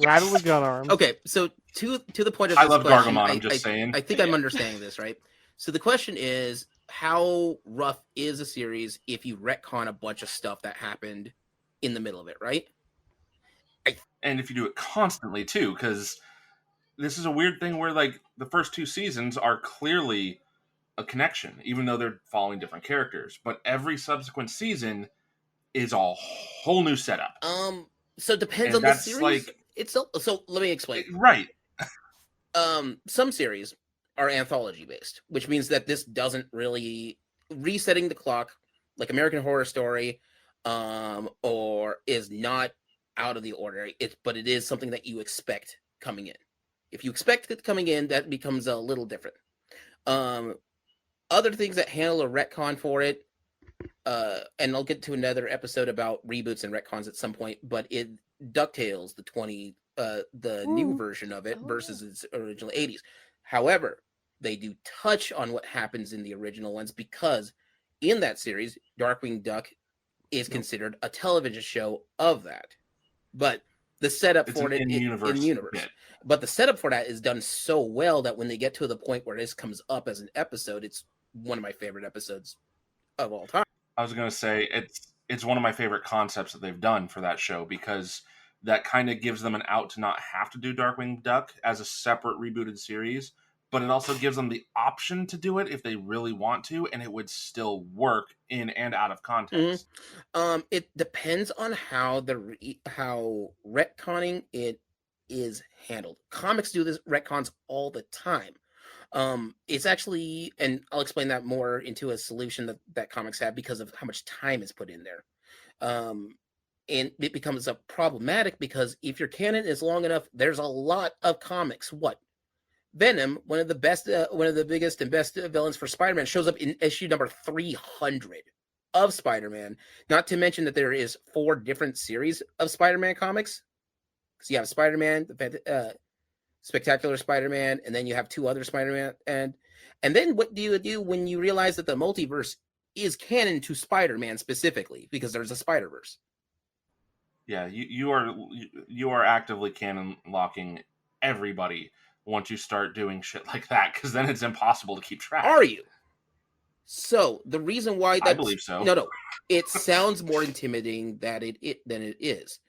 Rattly gun arms. okay. So to the point of I this love question, Gargamon, I'm just saying. I think I'm understanding this right. So the question is, how rough is a series if you retcon a bunch of stuff that happened in the middle of it, right? And if you do it constantly too, because this is a weird thing where like the first 2 seasons are clearly a connection, even though they're following different characters. But every subsequent season is a whole new setup. So it depends And on the that's, series. like- So let me explain. Right. Some series are anthology based, which means that this doesn't really resetting the clock like American Horror Story, or is not out of the ordinary. But it is something that you expect coming in. If you expect it coming in, that becomes a little different. Other things that handle a retcon for it, and I'll get to another episode about reboots and retcons at some point, but DuckTales, the new version of it versus its original 80s. However, they do touch on what happens in the original ones because in that series, Darkwing Duck is considered a television show of that. But the setup It's for it in universe. bit. But the setup for that is done so well that when they get to the point where this comes up as an episode, it's one of my favorite episodes of all time. I was gonna say it's one of my favorite concepts that they've done for that show because that kind of gives them an out to not have to do Darkwing Duck as a separate rebooted series, but it also gives them the option to do it if they really want to, and it would still work in and out of context. It depends on how how retconning it is handled. Comics do this retcons all the time. It's actually, and I'll explain that more into a solution that comics have because of how much time is put in there. And it becomes a problematic because if your canon is long enough, there's a lot of comics. What? Venom, one of the biggest and best villains for Spider-Man, shows up in issue number 300 of Spider-Man. Not to mention that there is 4 different series of Spider-Man comics. Because you have Spider-Man, the Spectacular Spider-Man, and then you have 2 other Spider-Man. And then what do you do when you realize that the multiverse is canon to Spider-Man specifically? Because there's a Spider-Verse. Yeah, you are actively canon locking everybody once you start doing shit like that, because then it's impossible to keep track. Are you? So the reason why I believe so. No, it sounds more intimidating than it is.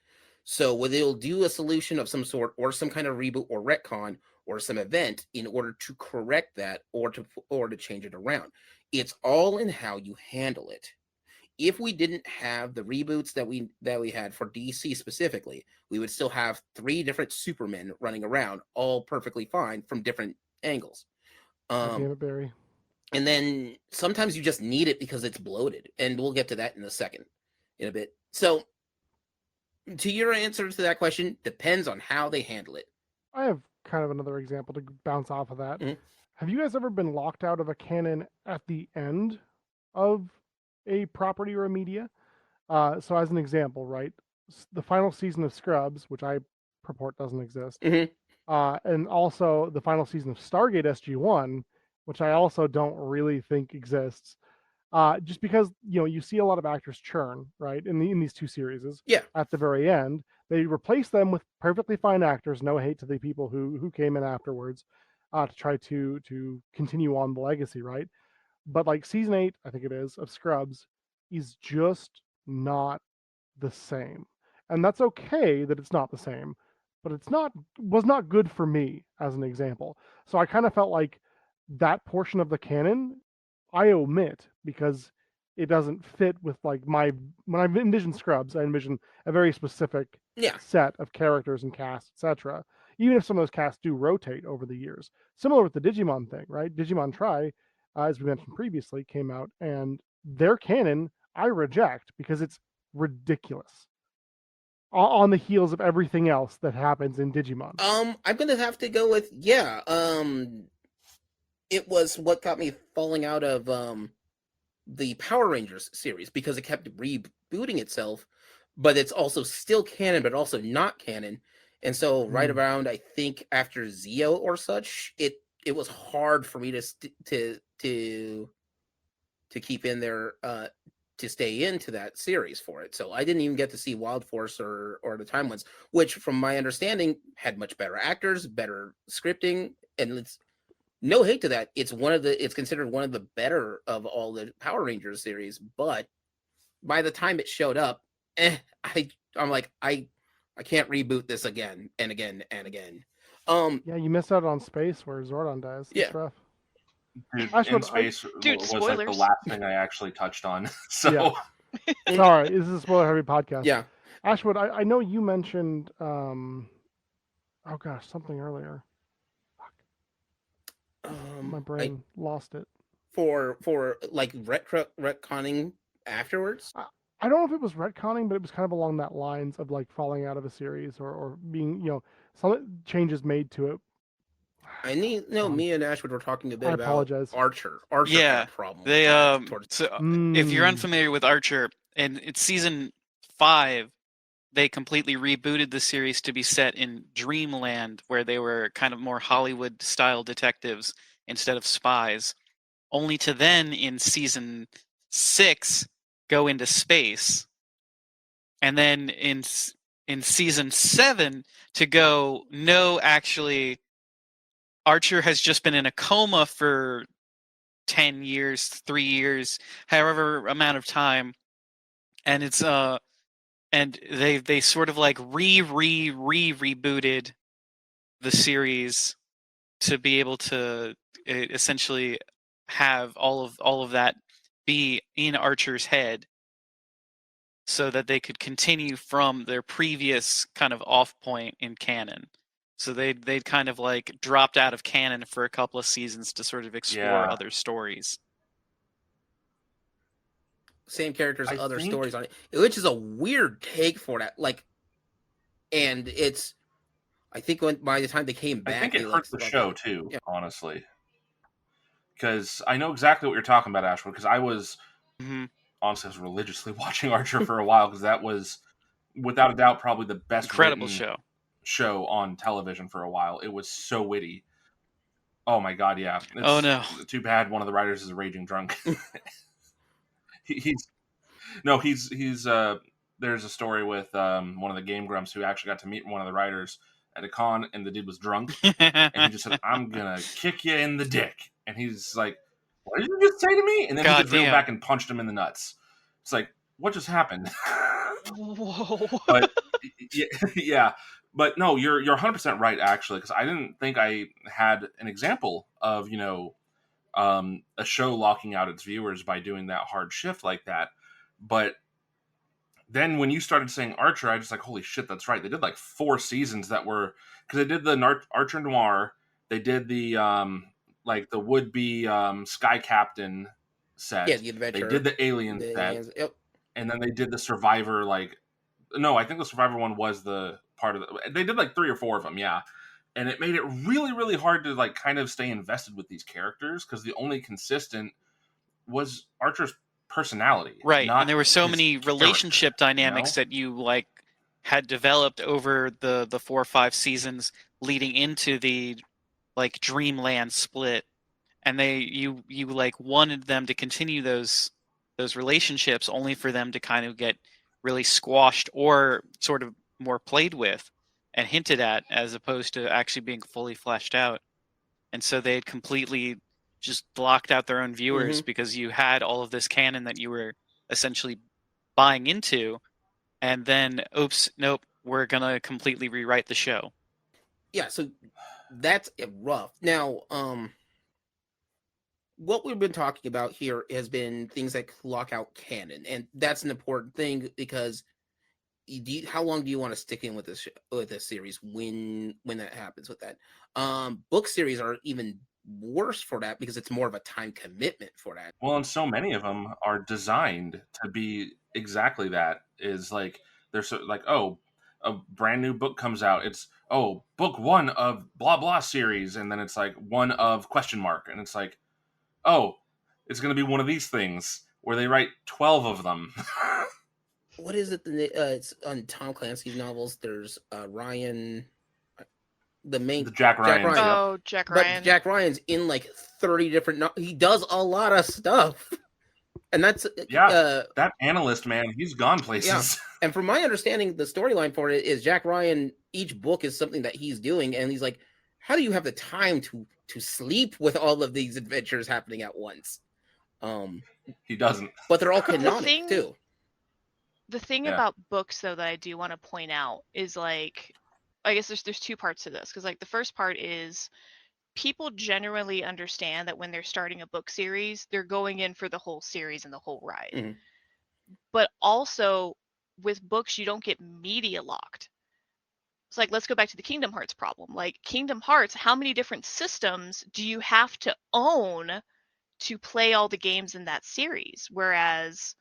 So what they'll do a solution of some sort, or some kind of reboot or retcon or some event in order to correct that or to change it around. It's all in how you handle it. If we didn't have the reboots that we had for DC specifically, we would still have 3 different Supermen running around, all perfectly fine from different angles. Damn it, Barry. And then sometimes you just need it because it's bloated, and we'll get to that in a bit. So, to your answer to that question, depends on how they handle it. I have kind of another example to bounce off of that. Mhm. Have you guys ever been locked out of a canon at the end of a property or a media? So as an example, right, the final season of Scrubs, which I purport doesn't exist, Mhm. and also the final season of Stargate SG-1, which I also don't really think exists, just because you see a lot of actors churn, right, in these 2 series. Yeah. At the very end, they replace them with perfectly fine actors. No hate to the people who came in afterwards, to try to continue on the legacy, right? But like season 8, I think it is, of Scrubs is just not the same. And that's okay that it's not the same, but was not good for me as an example. So I kind of felt like that portion of the canon I omit because it doesn't fit with like when I envision Scrubs, I envision a very specific set of characters and cast, etc. Even if some of those casts do rotate over the years. Similar with the Digimon thing, right? Digimon Tri, as we mentioned previously, came out, and their canon I reject because it's ridiculous on the heels of everything else that happens in Digimon. I'm gonna have to go with it was what got me falling out of the Power Rangers series because it kept rebooting itself, but it's also still canon, but also not canon. And so right around, I think after Zeo or such, it was hard for me to keep in there, to stay into that series for it. So I didn't even get to see Wild Force or the Time Ones, which from my understanding had much better actors, better scripting, and it's no hate to that. It's considered one of the better of all the Power Rangers series, but by the time it showed up, I'm like, I can't reboot this again and again and again. Yeah, you missed out on Space where Zordon dies. That's rough. Dude, Ashwood, In Space Dude, was like the spoilers. last thing I actually touched on. So Yeah. Sorry, this is a spoiler-heavy podcast. Yeah. Ashwood, I know you mentioned, oh gosh, something earlier. My brain lost it. For like retconning afterwards. I don't know if it was retconning, but it was kind of along that lines of like falling out of a series or being, some changes made to it. I need me and Ashwood were talking a bit about apologize. Archer. Archer Yeah, had a problem. they towards so if you're unfamiliar with Archer, and it's season 5, they completely rebooted the series to be set in Dreamland, where they were kind of more Hollywood-style detectives instead of spies, only to then in season 6 go into space, and then in season 7 to go, no, actually, Archer has just been in a coma for 10 years, 3 years, however amount of time, and it's and they sort of like rebooted the series to be able to essentially have all of that be in Archer's head, so that they could continue from their previous kind of off point in canon. So they'd kind of like dropped out of canon for a couple of seasons to sort of explore other stories. Same characters, other stories on it, which is a weird take for that. Like, and it's, I think by the time they came back, I think it hurt the show too, honestly. Because I know exactly what you're talking about, Ashwood. Because I was honestly, I was religiously watching Archer for a while because that was, without a doubt, probably the best incredible show on television for a while. It was so witty. Oh my god, yeah. Oh no. Too bad one of the writers is a raging drunk. He's there's a story with one of the Game Grumps who actually got to meet one of the writers at a con, and the dude was drunk, and he just said, "I'm gonna kick you in the dick," and he's like, "What did you just say to me?" And then he just reeled back and punched him in the nuts. It's like, what just happened? Whoa. But yeah. But no, you're 100% right, actually, because I didn't think I had an example of a show locking out its viewers by doing that hard shift like that. But then when you started saying Archer, I just like, holy shit, that's right. They did like 4 seasons that were, because they did the Archer Noir, they did the like the would-be Sky Captain set, the adventure. They did the Alien set, and then they did the Survivor. No, I think the Survivor one was the part of they did like 3 or 4 of them, yeah. And it made it really, really hard to like kind of stay invested with these characters because the only consistent was Archer's personality, right? And there were so many relationship dynamics that you like had developed over the 4 or 5 seasons leading into the like Dreamland split, and you like wanted them to continue those relationships, only for them to kind of get really squashed or sort of more played with and hinted at, as opposed to actually being fully fleshed out. And so they had completely just blocked out their own viewers because you had all of this canon that you were essentially buying into, and then oops, nope, we're gonna completely rewrite the show. Yeah, so that's rough. Now, what we've been talking about here has been things that lock out canon, and that's an important thing because how long do you want to stick in with this series when that happens with that? Book series are even worse for that because it's more of a time commitment for that. Well, and so many of them are designed to be exactly that. Is like they're so like, oh, a brand new book comes out. It's book 1 of blah blah series, and then it's like 1 of question mark, and it's like, oh, it's going to be one of these things. where they write 12 of them. What is it? It's on Tom Clancy's novels. There's Ryan, the Jack Ryan. Oh, Jack Ryan. But Jack Ryan's in like 30 different. He does a lot of stuff, and that's that analyst man. He's gone places. Yeah. And from my understanding, the storyline for it is Jack Ryan. Each book is something that he's doing, and he's like, "How do you have the time to sleep with all of these adventures happening at once?" He doesn't. But they're all canonic too. The thing about books, though, that I do want to point out is like, I guess there's two parts to this, because like the first part is people generally understand that when they're starting a book series, they're going in for the whole series and the whole ride. Mm-hmm. But also with books, you don't get media locked. It's like, let's go back to the Kingdom Hearts problem. Like Kingdom Hearts, how many different systems do you have to own to play all the games in that series? Whereas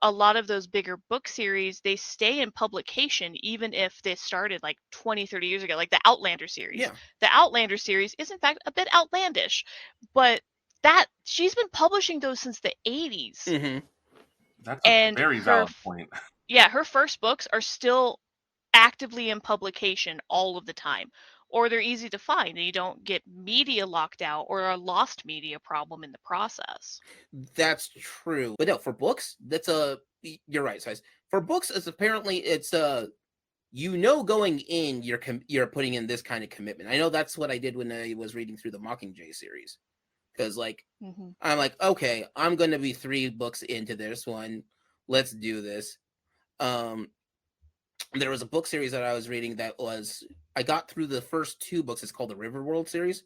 a lot of those bigger book series, they stay in publication even if they started like 20, 30 years ago, like the Outlander series. Yeah. The Outlander series is in fact a bit outlandish, but that she's been publishing those since the 80s. Mm-hmm. That's a very valid point. Yeah, her first books are still actively in publication all of the time, or they're easy to find and you don't get media locked out or a lost media problem in the process. That's true. But no, for books, you're right, Size. For books, apparently it's going in, you're putting in this kind of commitment. I know that's what I did when I was reading through the Mockingjay series. Because I'm like, okay, I'm gonna be 3 books into this one. Let's do this. There was a book series that I was reading I got through the first 2 books. It's called the Riverworld series.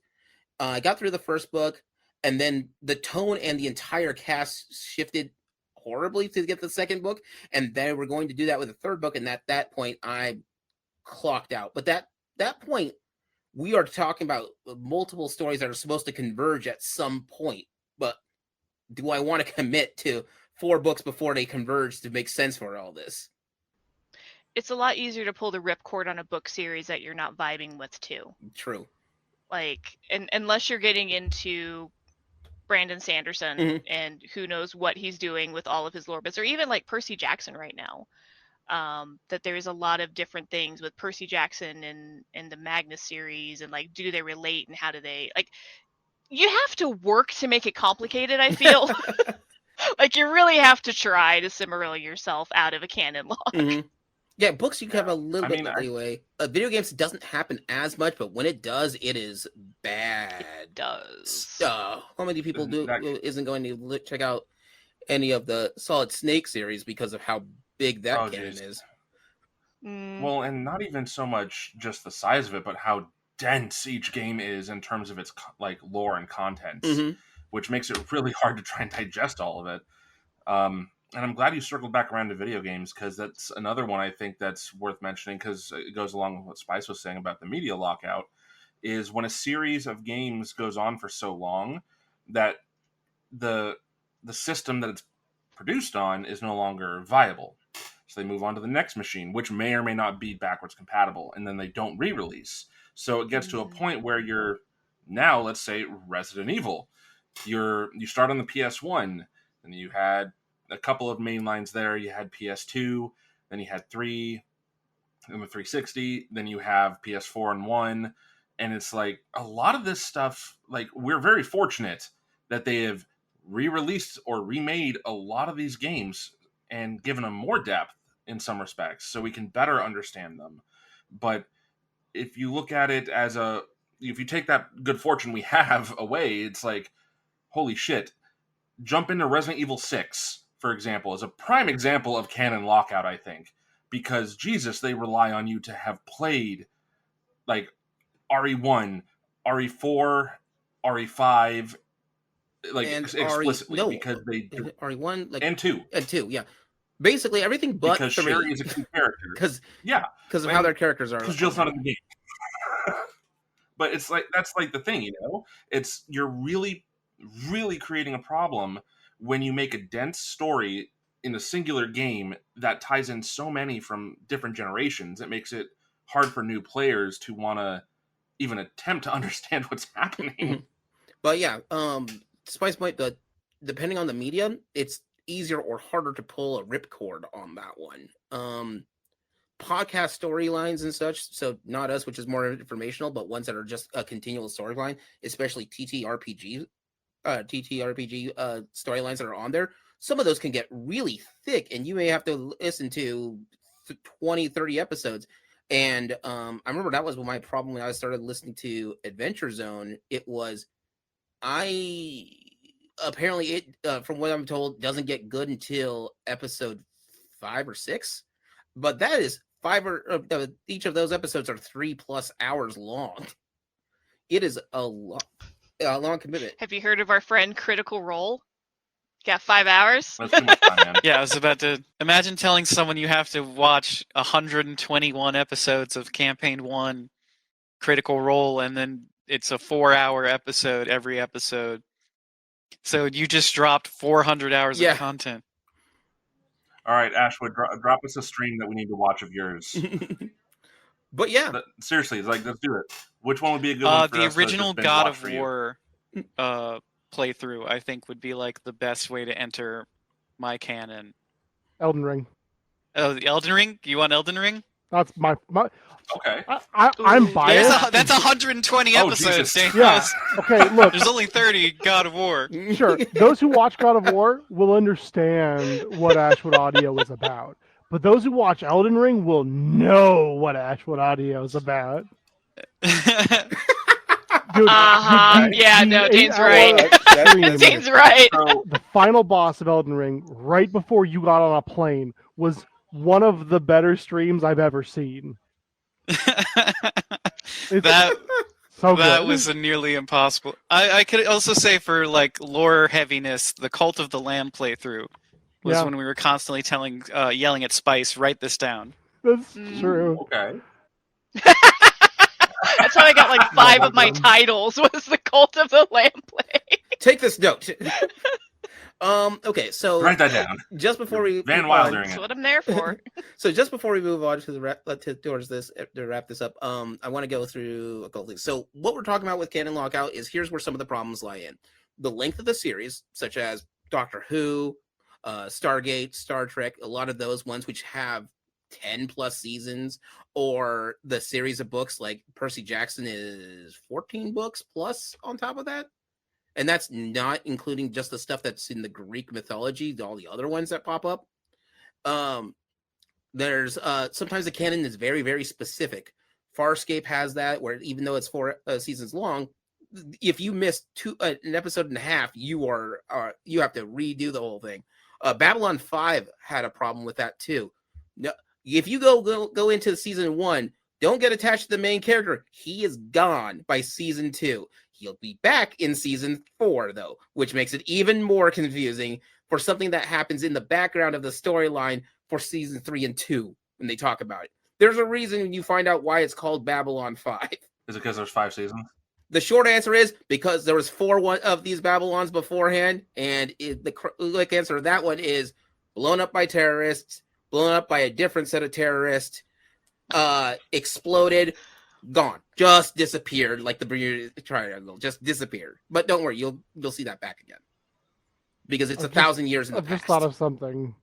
I got through the first book, and then the tone and the entire cast shifted horribly to get the second book, and they were going to do that with the third book, and at that point, I clocked out. But that point, we are talking about multiple stories that are supposed to converge at some point, but do I want to commit to 4 books before they converge to make sense for all this? It's a lot easier to pull the ripcord on a book series that you're not vibing with too. True. Like, unless you're getting into Brandon Sanderson and who knows what he's doing with all of his lore bits, or even like Percy Jackson right now. That there's a lot of different things with Percy Jackson and the Magnus series, and like, do they relate and how do they, like, you have to work to make it complicated, I feel. Like, you really have to try to Cimmerillion yourself out of a canon lock. Mm-hmm. Yeah, books you can have a little bit of leeway. Video games, it doesn't happen as much, but when it does, it is bad. It does. How many people isn't going to check out any of the Solid Snake series because of how big that canon is? Well, and not even so much just the size of it, but how dense each game is in terms of its like lore and contents, which makes it really hard to try and digest all of it. And I'm glad you circled back around to video games, because that's another one I think that's worth mentioning, because it goes along with what Spice was saying about the media lockout, is when a series of games goes on for so long that the system that it's produced on is no longer viable. So they move on to the next machine, which may or may not be backwards compatible, and then they don't re-release. So it gets to a point where you're now, let's say, Resident Evil. You start on the PS1, and you had a couple of main lines there. You had PS2, then you had 3, then the 360, then you have PS4 and 1. And it's like, a lot of this stuff, like, we're very fortunate that they have re-released or remade a lot of these games and given them more depth in some respects, so we can better understand them. But if you look at it as if you take that good fortune we have away, it's like, holy shit. Jump into Resident Evil 6, for example, is a prime example of canon lockout, I think. Because, Jesus, they rely on you to have played, like, RE1, RE4, RE5, like, and explicitly, because they do. RE1, like, and 2. And 2, yeah. Basically, everything but because 3. Sherry is a key character. Because of how their characters are. Because Jill's not in the game. But it's like, that's like the thing, It's, you're really, really creating a problem when you make a dense story in a singular game that ties in so many from different generations. It makes it hard for new players to want to even attempt to understand what's happening. But yeah, Spice point, depending on the medium, it's easier or harder to pull a ripcord on that one. Podcast storylines and such, so not us, which is more informational, but ones that are just a continual storyline, especially TTRPG storylines that are on there, some of those can get really thick, and you may have to listen to 20, 30 episodes. And I remember that was my problem when I started listening to Adventure Zone. It was, apparently it, from what I'm told, doesn't get good until episode 5 or 6, but that is each of those episodes are 3+ hours long. It is a long commitment. Have you heard of our friend Critical Role? Got 5 hours? That's too much time, man. Yeah, I was about to imagine telling someone you have to watch 121 episodes of Campaign 1 Critical Role, and then it's a 4-hour episode every episode. So you just dropped 400 hours of content. All right, Ashwood, drop us a stream that we need to watch of yours. But yeah, seriously, let's do it. Which one would be a good one for the us to original binge God watch of for you? War playthrough, I think, would be like the best way to enter my canon. Elden Ring. Oh, the Elden Ring? You want Elden Ring? That's my Okay. I'm biased. That's 120 episodes. Yeah. Okay, look. There's only 30 God of War. Sure. Those who watch God of War will understand what Ashwood Audio is about. But those who watch Elden Ring will know what Ashwood Audio is about. Dude, yeah, no, Dane's right. Dane's right. So, the final boss of Elden Ring, right before you got on a plane, was one of the better streams I've ever seen. That good. was a nearly impossible. I could also say for like lore heaviness, the Cult of the Lamb playthrough was when we were constantly yelling at Spice, write this down. That's true. Okay. That's how I got like 5 of my titles, was the Cult of the Lamb play. Take this note. Okay, so write that down. Just before we Van Wildering That's what I'm there for. So just before we move on to the wrap this up, I want to go through a couple things. So what we're talking about with Canon Lockout is here's where some of the problems lie in: the length of the series, such as Doctor Who, Stargate, Star Trek, a lot of those ones which have 10+ seasons, or the series of books like Percy Jackson is 14 books plus on top of that. And that's not including just the stuff that's in the Greek mythology, all the other ones that pop up. There's sometimes the canon is very, very specific. Farscape has that, where even though it's 4 seasons long, if you miss an episode and a half, you have to redo the whole thing. Babylon 5 had a problem with that too. No, if you go into season 1, don't get attached to the main character. He is gone by season 2. He'll be back in season 4, though, which makes it even more confusing for something that happens in the background of the storyline for season 3 and 2 when they talk about it. There's a reason when you find out why it's called Babylon 5. Is it because there's 5 seasons? The short answer is because there was 4 of these Babylons beforehand, and the quick answer to that one is blown up by terrorists, blown up by a different set of terrorists, exploded, gone, just disappeared like the Bermuda Triangle, just disappeared. But don't worry, you'll see that back again because it's 1,000 years in the past. I just thought of something.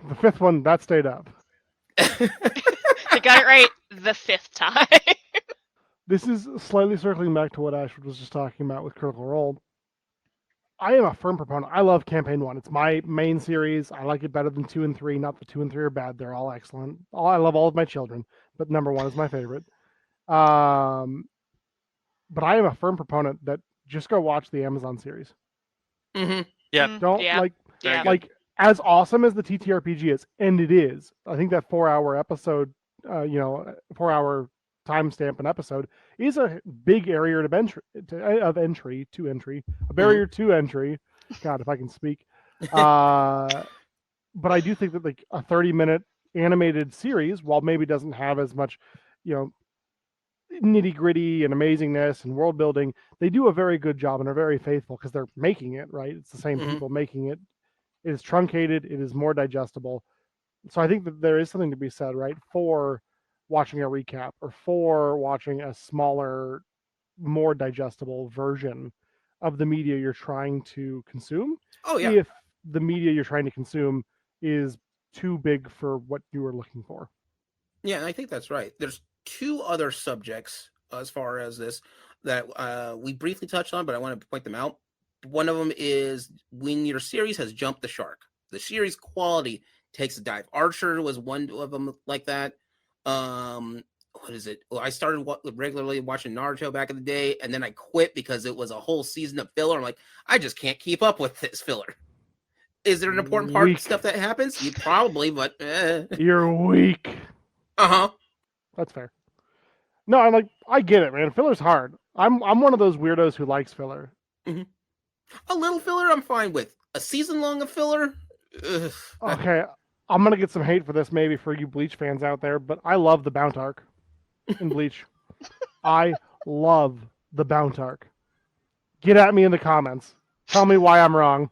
The 5th one that stayed up. They got it right the 5th time. This is slightly circling back to what Ashwood was just talking about with Critical Role. I am a firm proponent. I love Campaign 1. It's my main series. I like it better than 2 and 3. Not that 2 and 3 are bad. They're all excellent. I love all of my children, but number 1 is my favorite. But I am a firm proponent that just go watch the Amazon series. Mm-hmm. Yeah. Don't Yeah. like as awesome as the TTRPG is, and it is. I think that 4-hour episode, 4-hour timestamp an episode is a big area of entry, a barrier to entry. God, if I can speak. But I do think that like a 30-minute animated series, while maybe doesn't have as much, nitty gritty and amazingness and world building, they do a very good job and are very faithful because they're making it, right? It's the same people making it. It is truncated. It is more digestible. So I think that there is something to be said, right, for watching a recap or for watching a smaller, more digestible version of the media you're trying to consume. Oh, yeah. If the media you're trying to consume is too big for what you were looking for. Yeah, I think that's right. There's two other subjects as far as this that we briefly touched on, but I want to point them out. One of them is when your series has jumped the shark. The series quality takes a dive. Archer was one of them like that. What is it? Well, I started regularly watching Naruto back in the day, and then I quit because it was a whole season of filler. I'm like, I just can't keep up with this filler. Is there an important part of stuff that happens? You probably, but You're weak. That's fair. No, I'm like, I get it, man. Filler's hard. I'm one of those weirdos who likes filler. Mm-hmm. A little filler, I'm fine with. A season long of filler. Ugh. Okay, I'm gonna get some hate for this, maybe for you Bleach fans out there, but I love the Bount arc in Bleach. I love the Bount arc. Get at me in the comments. Tell me why I'm wrong.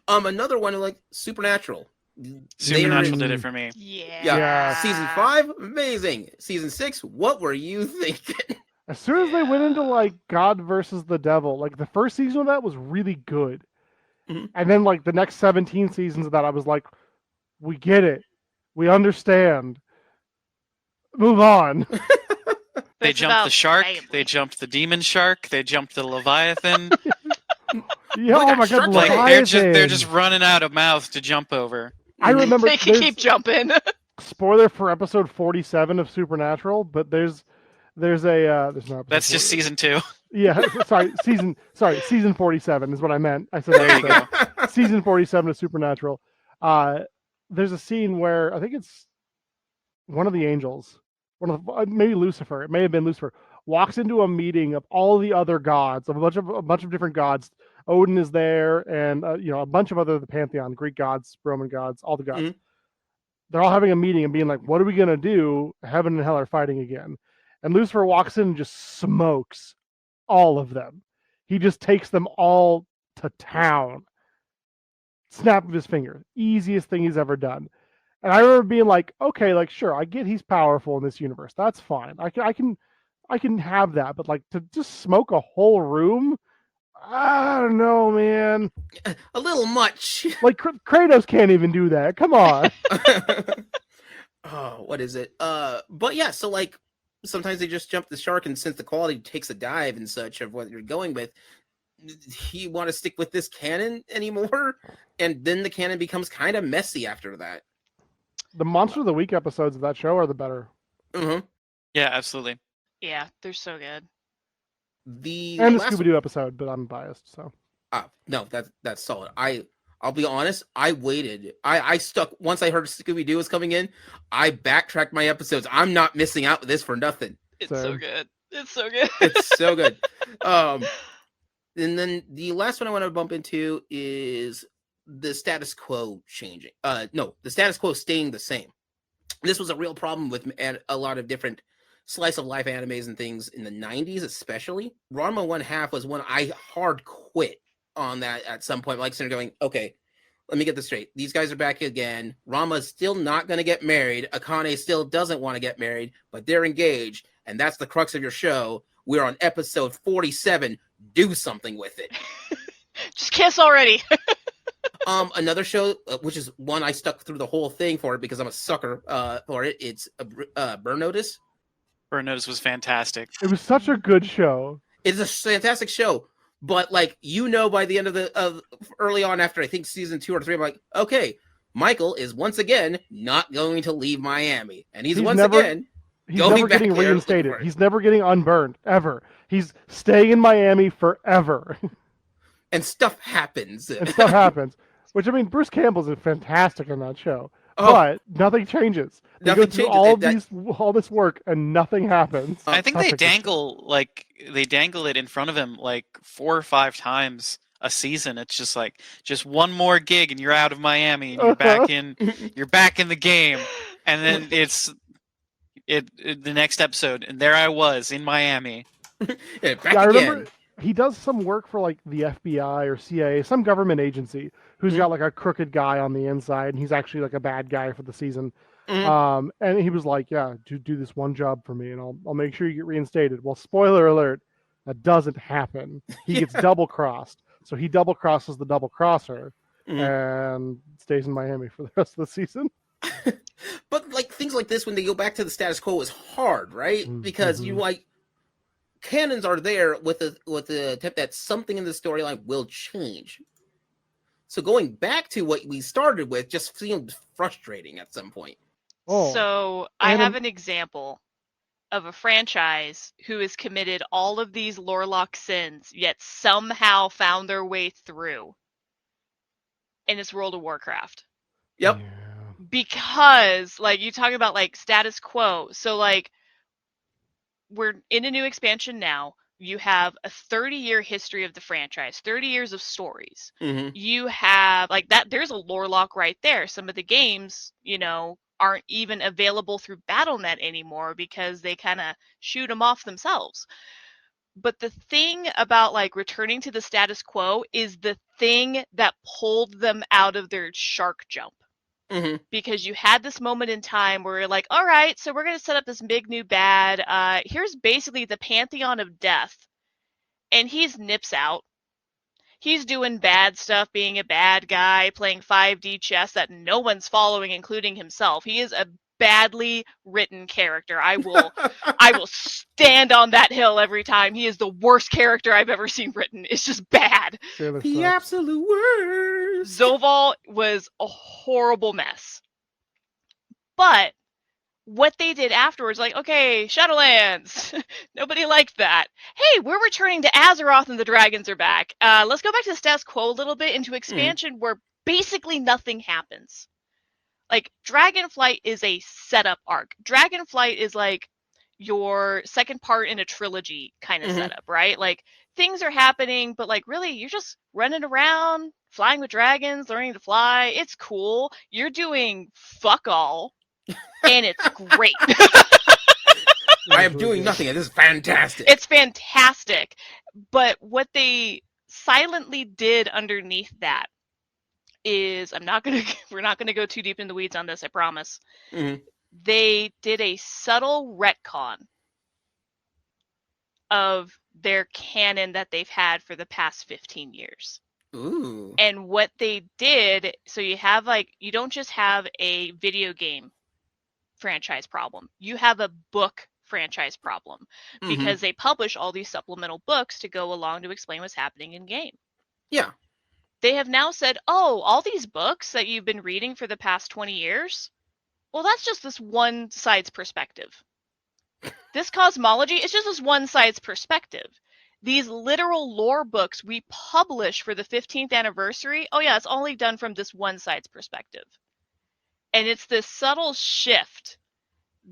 Another one like Supernatural. Supernatural did it for me. Yeah. Season 5, amazing. Season 6, what were you thinking? As soon as they went into like God versus the Devil, like the first season of that was really good. Mm-hmm. And then like the next 17 seasons of that, I was like, we get it. We understand. Move on. They jumped the shark. They jumped the demon shark. They jumped the Leviathan. Yeah, oh my God, like they're just running out of mouths to jump over. I remember they can keep jumping. Spoiler for episode 47 of Supernatural, but there's no That's just season 2. Yeah, season 47 is what I meant. I said there you go. Season 47 of Supernatural. There's a scene where I think it's one of the angels, maybe Lucifer. It may have been Lucifer. Walks into a meeting of all the other gods, of a bunch of different gods. Odin is there, and a bunch of the pantheon, Greek gods, Roman gods, all the gods. Mm-hmm. They're all having a meeting and being like, "What are we gonna do? Heaven and hell are fighting again." And Lucifer walks in and just smokes all of them. He just takes them all to town. Snap of his finger, easiest thing he's ever done. And I remember being like, "Okay, like sure, I get he's powerful in this universe. That's fine. I can have that, but like to just smoke a whole room, I don't know, man. A little much. Like Kratos can't even do that. Come on." Oh, what is it? But yeah, so like sometimes they just jump the shark, and since the quality takes a dive and such of what you're going with, you want to stick with this canon anymore, and then the canon becomes kind of messy after that. The Monster of the Week episodes of that show are the better. Mm-hmm. Yeah, absolutely. Yeah, they're so good. And the Scooby-Doo episode, but I'm biased, so. No, that's solid. I'll be honest, I waited. I stuck once I heard Scooby-Doo was coming in, I backtracked my episodes. I'm not missing out with this for nothing. It's so good. It's so good. It's so good. And then the last one I want to bump into is the status quo changing. No, the status quo staying the same. This was a real problem with a lot of different slice of life animes and things in the 90s, especially. Ranma 1/2 was one I hard quit on that at some point. Like, sitting there going, okay, let me get this straight. These guys are back again. Ranma's still not going to get married. Akane still doesn't want to get married, but they're engaged, and that's the crux of your show. We're on episode 47. Do something with it. Just kiss already. Another show, which is one I stuck through the whole thing for it because I'm a sucker for it. It's Burn Notice. Burn Notice was fantastic. It was such a good show. It's a fantastic show, but like by the end of early on after I think season 2 or 3, I'm like, okay, Michael is once again not going to leave Miami, and he's never getting reinstated. He's never getting unburned ever. He's staying in Miami forever. And stuff happens. Which, I mean, Bruce Campbell's fantastic in that show. But nothing changes. They go through all this work and nothing happens. I think they dangle it in front of him like 4 or 5 times a season. It's just like one more gig and you're out of Miami and you're back in the game. And then it's the next episode and there I was in Miami. I remember he does some work for like the FBI or CIA, some government agency, who's got like a crooked guy on the inside, and he's actually like a bad guy for the season. Mm-hmm. And he was like, "Yeah, do this one job for me, and I'll make sure you get reinstated." Well, spoiler alert, that doesn't happen. He gets double crossed, so he double crosses the double crosser, and stays in Miami for the rest of the season. But like things like this, when they go back to the status quo, is hard, right? Because you like canons are there with the attempt that something in the storyline will change. So going back to what we started with just seemed frustrating at some point. So I have an example of a franchise who has committed all of these lore lock sins, yet somehow found their way through. And it's World of Warcraft. Yep. Yeah. Because, like, you talk about, like, status quo. So, like, we're in a new expansion now. You have a 30-year history of the franchise, 30 years of stories. You have, like, that. There's a lore lock right there. Some of the games, you know, aren't even available through Battle.net anymore because they kind of shoot them off themselves. But the thing about, like, returning to the status quo is the thing that pulled them out of their shark jump. Because you had this moment in time where you're like, all right, so we're going to set up this big new bad. Here's basically the pantheon of death. And he's Nips Out. He's doing bad stuff, being a bad guy, playing 5D chess that no one's following, including himself. He is a badly written character. I will stand on that hill every time. He is the worst character I've ever seen written. It's just bad. The absolute worst. Zoval was a horrible mess. But what they did afterwards, like, okay, Shadowlands, nobody liked that. Hey, we're returning to Azeroth and the dragons are back. Let's go back to the status quo a little bit into expansion where basically nothing happens. Like, Dragonflight is a setup arc. Dragonflight is like your second part in a trilogy kind of setup, right? Like, things are happening, but like, really, you're just running around, flying with dragons, learning to fly. It's cool. You're doing fuck all, and it's great. I am doing nothing, and this is fantastic. It's fantastic. But what they silently did underneath that is, we're not gonna go too deep in the weeds on this, I promise. They did a subtle retcon of their canon that they've had for the past 15 years. Ooh. And what they did, so you have, like, you don't just have a video game franchise problem. You have a book franchise problem because they publish all these supplemental books to go along to explain what's happening in game. Yeah. They have now said, oh, all these books that you've been reading for the past 20 years, well, that's just this one side's perspective. This cosmology is just this one side's perspective. These literal lore books we publish for the 15th anniversary, oh yeah, it's only done from this one side's perspective. And it's this subtle shift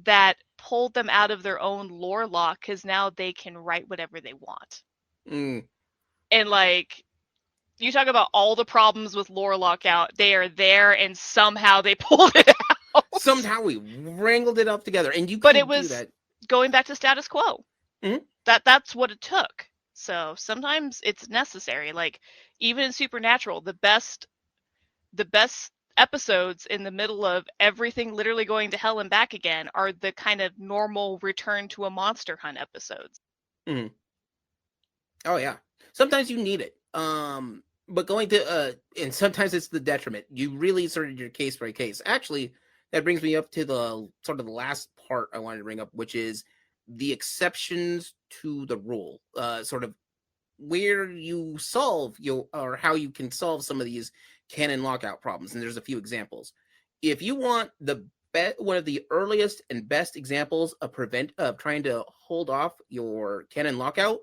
that pulled them out of their own lore lock because now they can write whatever they want. And, like, you talk about all the problems with lore lockout, they are there, and somehow they pulled it out. Somehow we wrangled it up together, and but it was going back to status quo. That's what it took. So sometimes it's necessary. Like, even in Supernatural, the best episodes in the middle of everything literally going to hell and back again are the kind of normal return to a monster hunt episodes. Oh yeah, sometimes you need it. But going to and sometimes it's the detriment. You really sorted your case by case. Actually, that brings me up to the sort of the last part I wanted to bring up, which is the exceptions to the rule. Sort of where you solve or how you can solve some of these canon lockout problems. And there's a few examples. If you want one of the earliest and best examples of trying to hold off your canon lockout,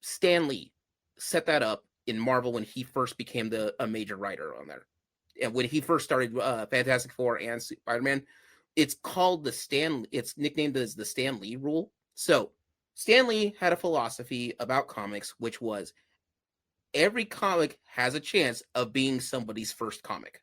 Stan Lee set that up in Marvel when he first became a major writer on there. And when he first started Fantastic Four and Spider-Man, it's nicknamed as the Stan Lee rule. So Stan Lee had a philosophy about comics, which was every comic has a chance of being somebody's first comic.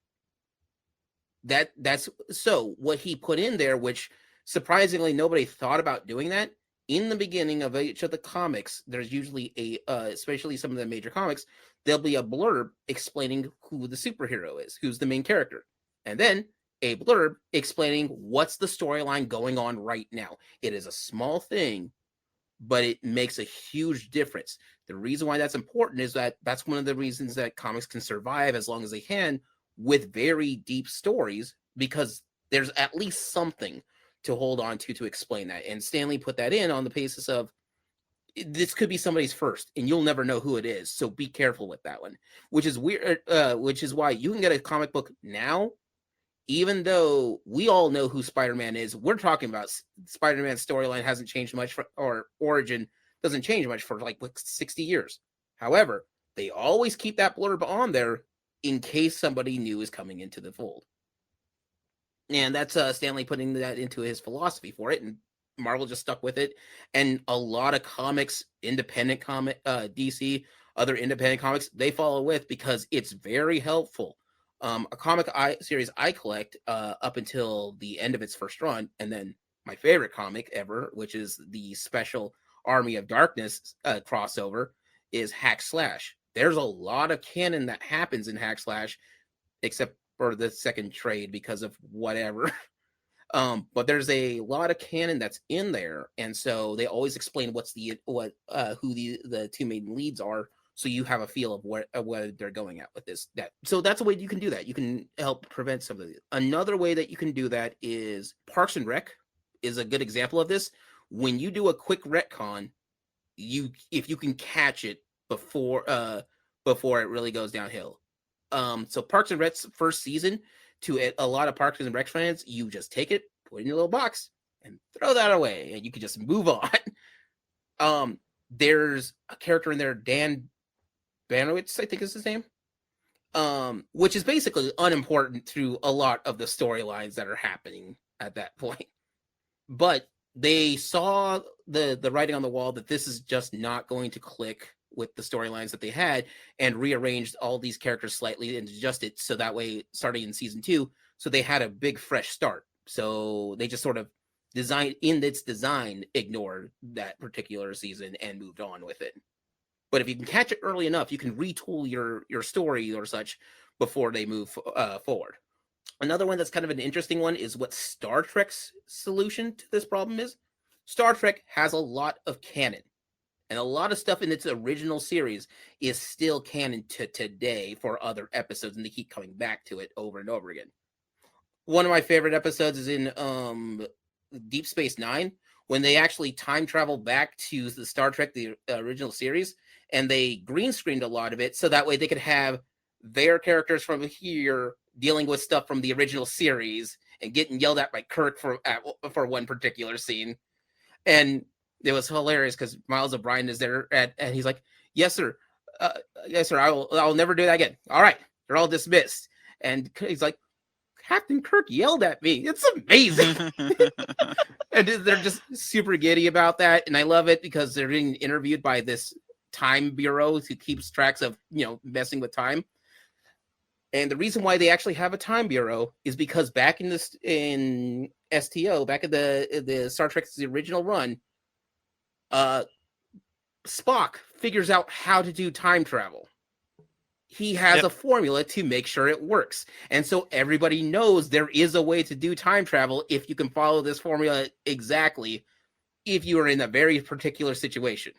That's so what he put in there, which surprisingly nobody thought about doing that. In the beginning of each of the comics, there's usually especially some of the major comics, there'll be a blurb explaining who the superhero is, who's the main character. And then a blurb explaining what's the storyline going on right now. It is a small thing, but it makes a huge difference. The reason why that's important is that that's one of the reasons that comics can survive as long as they can with very deep stories, because there's at least something to hold on to explain that. And Stanley put that in on the basis of, this could be somebody's first and you'll never know who it is, so be careful with that one, which is weird, which is why you can get a comic book now, even though we all know who Spider-Man is. We're talking about Spider-Man's storyline hasn't changed much or origin doesn't change much for like 60 years. However, they always keep that blurb on there in case somebody new is coming into the fold. And that's Stanley putting that into his philosophy for it, and Marvel just stuck with it. And a lot of comics, independent comic, DC, other independent comics, they follow with, because it's very helpful. A comic series I collect up until the end of its first run, and then my favorite comic ever, which is the Special Army of Darkness crossover, is Hack Slash. There's a lot of canon that happens in Hack Slash, except for the second trade because of whatever. But there's a lot of canon that's in there, and so they always explain who the two main leads are, so you have a feel of what they're going at with this. So that's a way you can do that. You can help prevent some of it. Another way that you can do that is Parks and Rec is a good example of this. When you do a quick retcon, if you can catch it before it really goes downhill. So Parks and Rec's first season, to a lot of Parks and Rec fans, you just take it, put it in a little box, and throw that away, and you can just move on. There's a character in there, Dan Banowitz, I think is his name, which is basically unimportant through a lot of the storylines that are happening at that point. But they saw the writing on the wall that this is just not going to click with the storylines that they had, and rearranged all these characters slightly and adjusted so that way, starting in season 2, so they had a big fresh start. So they just sort of ignored that particular season and moved on with it. But if you can catch it early enough, you can retool your story or such before they move forward. Another one that's kind of an interesting one is what Star Trek's solution to this problem is. Star Trek has a lot of canon, and a lot of stuff in its original series is still canon to today for other episodes, and they keep coming back to it over and over again. One of my favorite episodes is in Deep Space Nine, when they actually time travel back to the Star Trek, the original series, and they green screened a lot of it so that way they could have their characters from here dealing with stuff from the original series and getting yelled at by Kirk for one particular scene. And it was hilarious because Miles O'Brien is there and he's like, yes, sir. Yes, sir. I'll never do that again. All right. They're all dismissed. And he's like, Captain Kirk yelled at me. It's amazing. And they're just super giddy about that. And I love it because they're being interviewed by this time bureau who keeps tracks of, messing with time. And the reason why they actually have a time bureau is because back in STO, back in the Star Trek's the original run, Spock figures out how to do time travel. He has a formula to make sure it works. And so everybody knows there is a way to do time travel if you can follow this formula exactly, if you are in a very particular situation.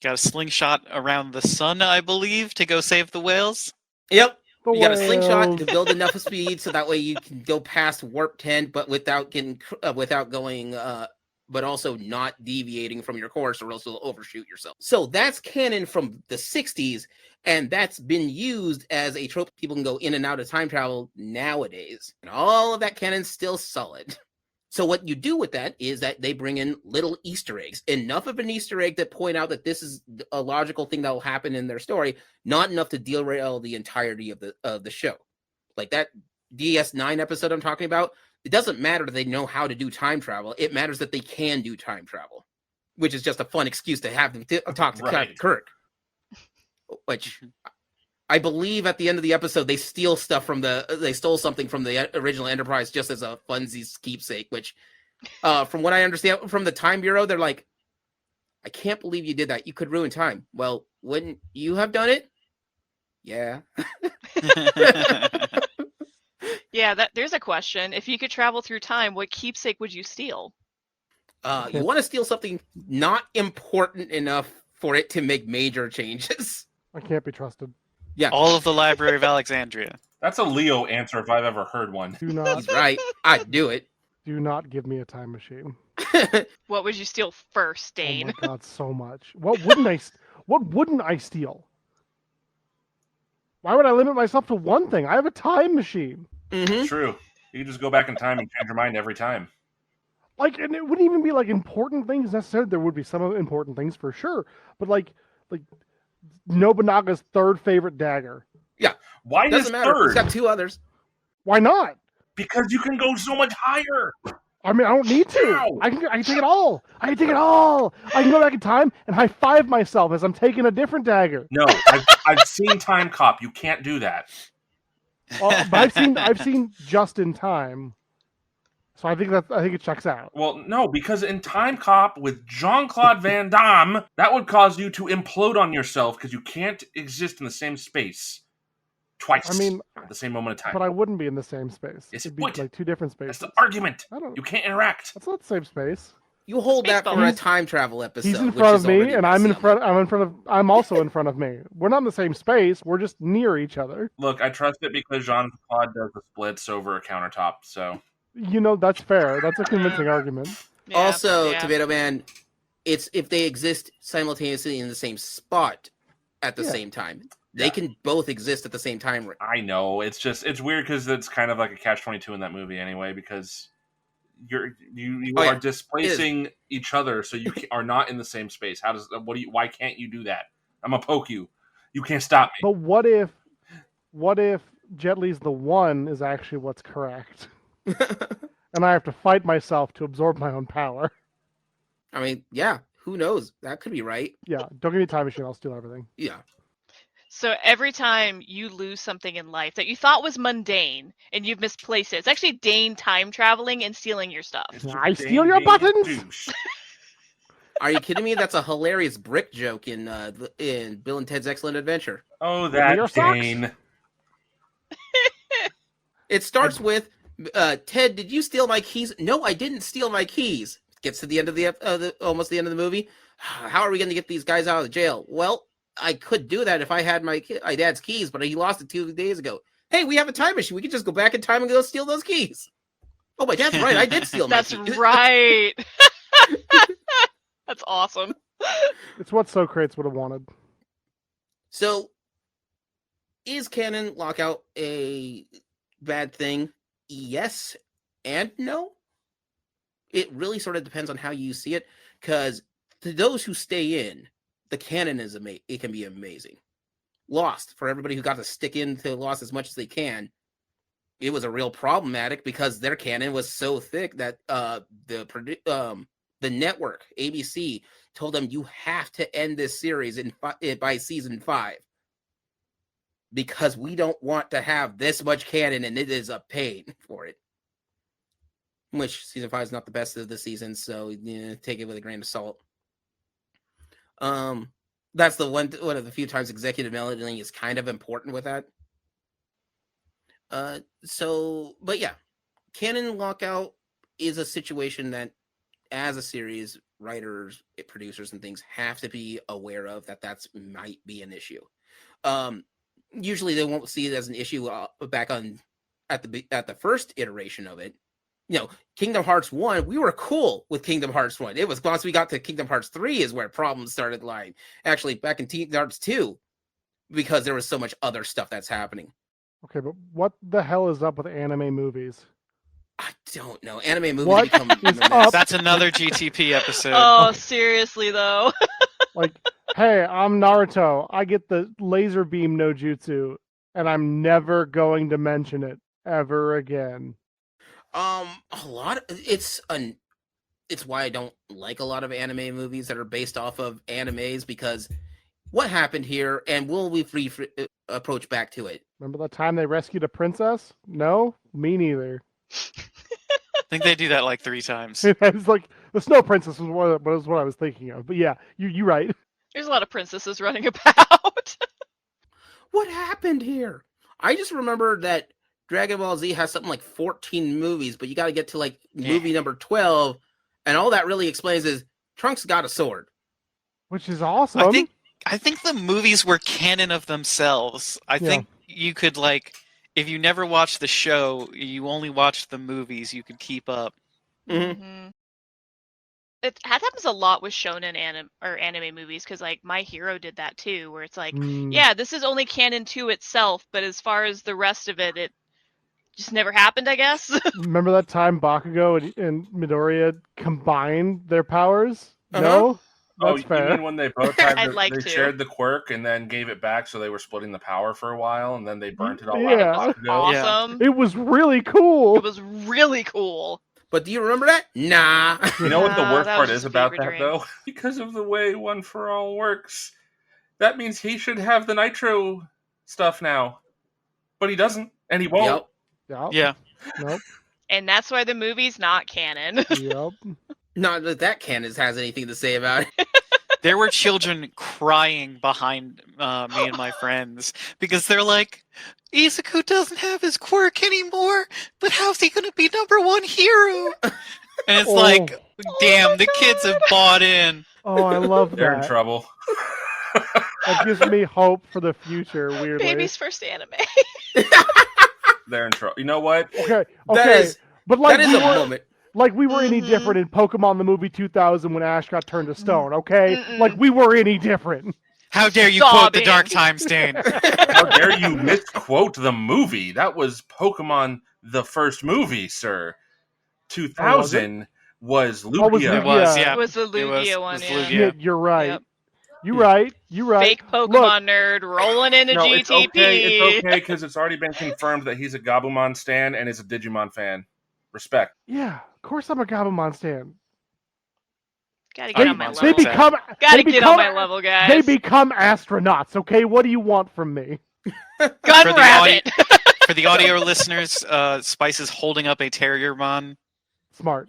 Got a slingshot around the sun, I believe, to go save the whales? Yep. You got a slingshot to build enough speed so that way you can go past warp 10, but without going, but also not deviating from your course, or else you'll overshoot yourself. So that's canon from the 60s, and that's been used as a trope. People can go in and out of time travel nowadays, and all of that canon's still solid. So what you do with that is that they bring in little Easter eggs, enough of an Easter egg that point out that this is a logical thing that will happen in their story, not enough to derail the entirety of the show. Like that DS9 episode I'm talking about, it doesn't matter that they know how to do time travel. It matters that they can do time travel, which is just a fun excuse to have them talk to Captain Kirk. Which I believe at the end of the episode, they stole something from the original Enterprise just as a funsies keepsake, which from what I understand from the Time Bureau, they're like, I can't believe you did that. You could ruin time. Well, wouldn't you have done it? Yeah. Yeah, there's a question. If you could travel through time, what keepsake would you steal? You want to steal something not important enough for it to make major changes. I can't be trusted. Yeah. All of the Library of Alexandria. That's a Leo answer if I've ever heard one. Do not. He's right. I'd do it. Do not give me a time machine. What would you steal first, Oh Dane? my god, so much. What wouldn't I steal? Why would I limit myself to one thing? I have a time machine. Mm-hmm. True. You can just go back in time and change your mind every time. Like, and it wouldn't even be like important things necessarily. There would be some important things for sure, but like Nobunaga's third favorite dagger. Yeah. Why Doesn't is matter. third? He's got 2 others. Why not? Because you can go so much higher. I mean, I don't need to. How? I can take it all. I can take it all. I can go back in time and high five myself as I'm taking a different dagger. No, I've seen Time Cop. You can't do that. But I've seen Just in Time, so I think it checks out. Well, no, because in Time Cop with Jean-Claude Van Damme, that would cause you to implode on yourself because you can't exist in the same space twice. I mean, at the same moment of time. but I wouldn't be in the same space. Yes, It'd it be would. like 2 different spaces. That's the argument. I don't. You can't interact. That's not the same space. You hold that for a He's- time travel episode. He's in which front is of me, already and I'm in messy. front. I'm also in front of me. We're not in the same space. We're just near each other. Look, I trust it because Jean-Claude does the splits over a countertop, so... You know, that's fair. That's a convincing argument. Yeah, Also, yeah. Tomato Man, it's if they exist simultaneously in the same spot at the Yeah. same time. They Yeah. can both exist at the same time. I know, it's weird because it's kind of like a catch-22 in that movie anyway, because you Oh, yeah. are displacing each other, so you are not in the same space. Why can't you do that? I'm gonna poke you. You can't stop me. But what if Jet Li's the one is actually what's correct, and I have to fight myself to absorb my own power? I mean, yeah, who knows? That could be right. Yeah, don't give me a time machine. I'll steal everything. Yeah. So every time you lose something in life that you thought was mundane and you've misplaced it, it's actually Dane time traveling and stealing your stuff. It's just I steal your being buttons! douche. Are you kidding me? That's a hilarious brick joke in Bill and Ted's Excellent Adventure. Oh, Your that socks? Dane. It starts with, Ted, did you steal my keys? No, I didn't steal my keys. Gets to the end of almost the end of the movie. How are we going to get these guys out of the jail? Well, I could do that if I had my dad's keys, but he lost it 2 days ago. Hey, we have a time machine. We can just go back in time and go steal those keys. Oh, my dad's right. I did steal my That's keys. right. That's awesome. It's what Socrates would have wanted. So, is Canon Lockout a bad thing? Yes and no. It really sort of depends on how you see it, because to those who stay in, the canon is it can be amazing. Lost, for everybody who got to stick into Lost as much as they can, it was a real problematic because their canon was so thick that the network ABC told them you have to end this series by season 5 because we don't want to have this much canon, and it is a pain for it. Which season 5 is not the best of the season, so take it with a grain of salt. That's the one of the few times executive melody is kind of important with that. But yeah, Canon Lockout is a situation that, as a series, writers, producers, and things have to be aware of that might be an issue. Usually, they won't see it as an issue back at the first iteration of it. Kingdom Hearts 1, we were cool with Kingdom Hearts 1. It was once we got to Kingdom Hearts 3 is where problems started lying. Actually, back in Kingdom Hearts 2, because there was so much other stuff that's happening. Okay, but what the hell is up with anime movies? I don't know. Anime movies What become is a mess. up? That's another GTP episode. Oh, seriously though. Like, hey, I'm Naruto. I get the laser beam no jutsu, and I'm never going to mention it ever again. It's why I don't like a lot of anime movies that are based off of animes, because what happened here, and will we approach back to it? Remember the time they rescued a princess? No, me neither. I think they do that like 3 times. It's like the Snow Princess was what I was thinking of. But yeah, you're right. There's a lot of princesses running about. What happened here? I just remember that Dragon Ball Z has something like 14 movies, but you got to get to like movie number 12, And all that really explains is Trunks got a sword. Which is awesome. I think the movies were canon of themselves. I think you could, like, if you never watched the show, you only watched the movies, you could keep up. Mm-hmm. That happens a lot with shonen anime movies, because like My Hero did that too, where it's like, yeah, this is only canon to itself, but as far as the rest of it, it just never happened, I guess. Remember that time Bakugo and Midoriya combined their powers? No? That's fair. You mean when they both had they shared the quirk and then gave it back, so they were splitting the power for a while, and then they burnt it all out? It was awesome. It was really cool. It was really cool. But do you remember that? Nah. You know what the worst part is about that, though? Because of the way One for All works, that means he should have the Nitro stuff now. But he doesn't, and he won't. Yep. Yeah. Nope. And that's why the movie's not canon. Yep. Not that Candace has anything to say about it. There were children crying behind me and my friends because they're like, Izuku doesn't have his quirk anymore, but how's he going to be #1 hero? And it's like, damn, the kids have bought in. Oh, I love that. They're in trouble. That gives me hope for the future, weirdly. Baby's first anime. They're in trouble. You know what? Okay. But like, that is a moment. Like we were any different in Pokemon the movie 2000 when Ash got turned to stone, okay? Like we were any different. How dare you quote the Dark Time Stain? How dare you misquote the movie? That was Pokemon the first movie, sir. 2000 was Lugia. It was, yeah. It was the Lugia one, yeah. Shit, you're right. Yep. You're right. Fake Pokemon nerd rolling into GTP. It's okay, because it's already been confirmed that he's a Gabumon stan and is a Digimon fan. Respect. Yeah, of course I'm a Gabumon stan. Gotta get on my level. Get on my level, guys. They become astronauts, okay? What do you want from me? Gun rabbit! For the audio listeners, Spice is holding up a Terriermon. Smart.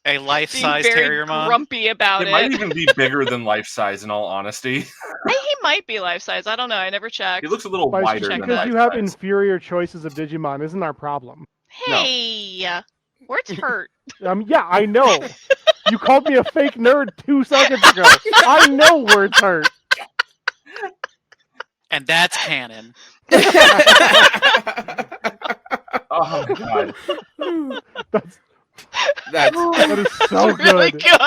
A life-size Terriermon. Grumpy about it. It might even be bigger than life-size, in all honesty. He might be life-size. I don't know. I never checked. He looks a little wider than because life-size. You have inferior choices of Digimon isn't our problem. Hey! Words hurt. Yeah, I know. You called me a fake nerd 2 seconds ago. I know words hurt. And that's canon. Oh, God. That is so good. Really good.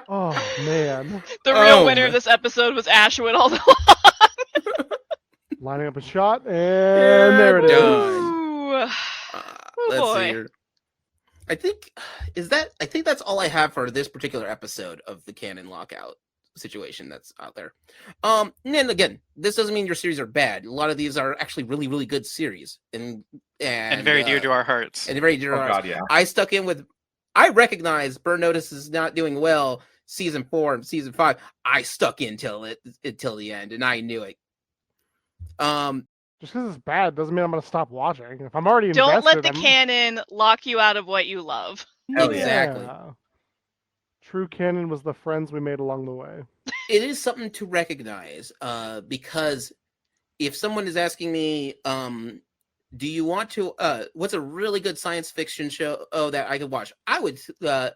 Oh, man. The real winner of this episode was Ashwood all along. Lining up a shot, and there it is. Let's see here. I think that's all I have for this particular episode of the Canon Lockout situation that's out there. And then again, this doesn't mean your series are bad. A lot of these are actually really, really good series, and very dear to our hearts. And very dear to our hearts. Yeah. I stuck in with. I recognize Burn Notice is not doing well. Season 4 and Season 5. I stuck in until the end, and I knew it. Just because it's bad doesn't mean I'm going to stop watching. If I'm already invested, don't let the canon lock you out of what you love. Exactly. Yeah. True canon was the friends we made along the way. It is something to recognize, because if someone is asking me, do you want to? What's a really good science fiction show that I could watch? I would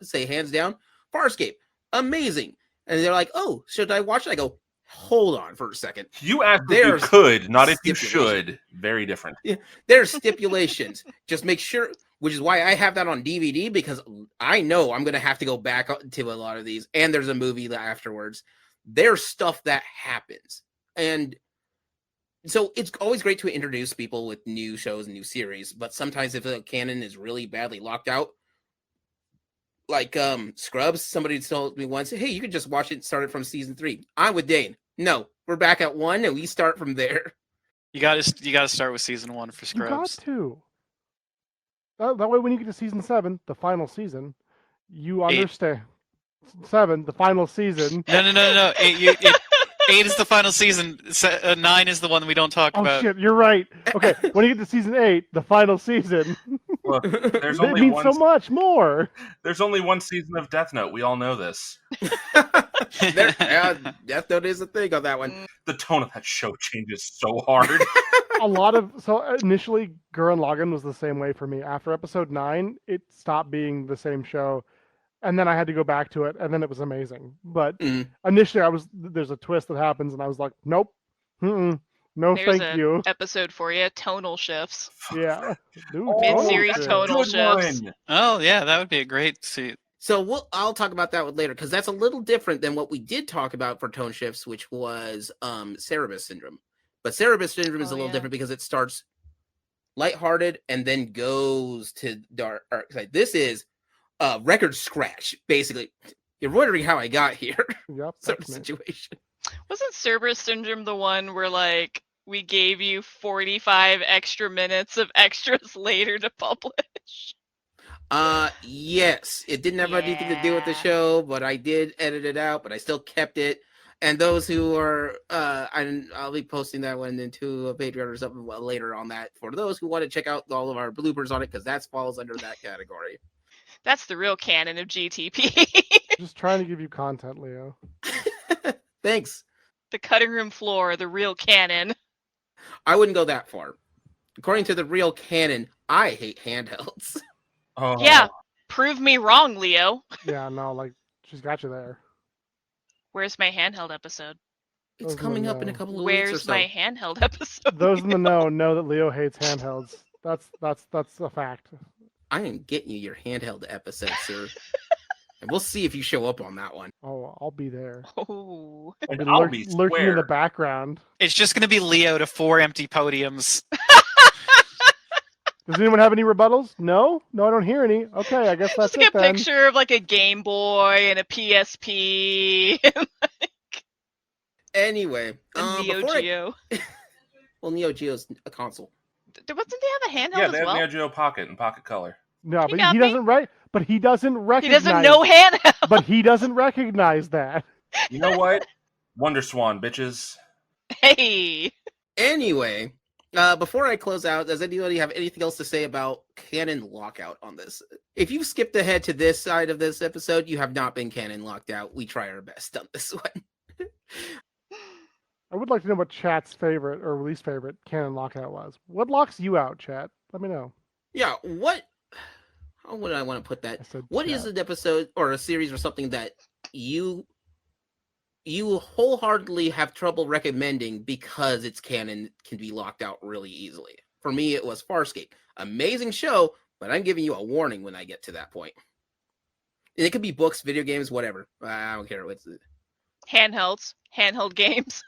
say hands down, Farscape. Amazing. And they're like, oh, should I watch it? I go, hold on for a second. You asked if you could, not if you should. Very different. Yeah, there's stipulations. Just make sure, which is why I have that on DVD, because I know I'm going to have to go back to a lot of these. And there's a movie afterwards. There's stuff that happens. And so it's always great to introduce people with new shows and new series. But sometimes if the canon is really badly locked out, like Scrubs, somebody told me once, hey, you can just watch it and start it from Season 3. I'm with Dane. No, we're back at 1 and we start from there. You gotta start with Season 1 for Scrubs. You got to. That way when you get to Season 7, the final season, you understand. 7, the final season. No. 8 is the final season. 9 is the one we don't talk about. Oh shit, you're right. Okay, when you get to Season 8, the final season. Look, there's It only means one. so much more. There's only one season of Death Note. We all know this. Death Note is a thing on that one. The tone of that show changes so hard. Initially, Gurren Lagann was the same way for me. After episode 9, it stopped being the same show, and then I had to go back to it, and then it was amazing. But initially, there's a twist that happens, and I was like, nope, no, There's thank you. Episode for you, tonal shifts. Yeah, Mid-series tonal shifts. Oh yeah, that would be a great suit. So I'll talk about that one later because that's a little different than what we did talk about for tone shifts, which was Cerebus syndrome. But Cerebus syndrome is a little different because it starts lighthearted and then goes to dark side. This is a record scratch, basically. You're wondering how I got here. Yep, sort of situation. Wasn't Cerberus syndrome the one where like we gave you 45 extra minutes of extras later to publish? Yes. It didn't have anything to do with the show, but I did edit it out, but I still kept it. And those who are, I'll be posting that one into a Patreon or something later on that for those who want to check out all of our bloopers on it, because that falls under that category. That's the real canon of GTP. Just trying to give you content, Leo. Thanks. The cutting room floor, the real canon. I wouldn't go that far. According to the real canon, I hate handhelds. Oh. Yeah, prove me wrong, Leo. Yeah, no, like, she's got you there. Where's my handheld episode? It's coming up in a couple of weeks or so. Where's my handheld episode? Those in the know that Leo hates handhelds. That's a fact. I am getting you your handheld episode, sir. And we'll see if you show up on that one. Oh, I'll be there. Oh. And I'll be lurking in the background. It's just going to be Leo to 4 empty podiums. Does anyone have any rebuttals? No, I don't hear any. Okay, I guess that's just it then. Just a picture of like a Game Boy and a PSP. Anyway, Neo Geo. Well, Neo Geo's a console. Wasn't they have a handheld Yeah, as they have well? Neo Geo Pocket and Pocket Color. No, but he doesn't But he doesn't recognize. He doesn't know handheld. But he doesn't recognize that. You know what? Wonder Swan, bitches. Hey. Anyway, before I close out, does anybody have anything else to say about Canon Lockout on this? If you've skipped ahead to this side of this episode, you have not been Canon locked out. We try our best on this one. I would like to know what Chat's favorite or least favorite Canon Lockout was. What locks you out, Chat? Let me know. Yeah, how would I want to put that? What is an episode or a series or something that you wholeheartedly have trouble recommending because its canon can be locked out really easily? For me, it was Farscape. Amazing show, but I'm giving you a warning when I get to that point. And it could be books, video games, whatever. I don't care. What's it? Handheld games.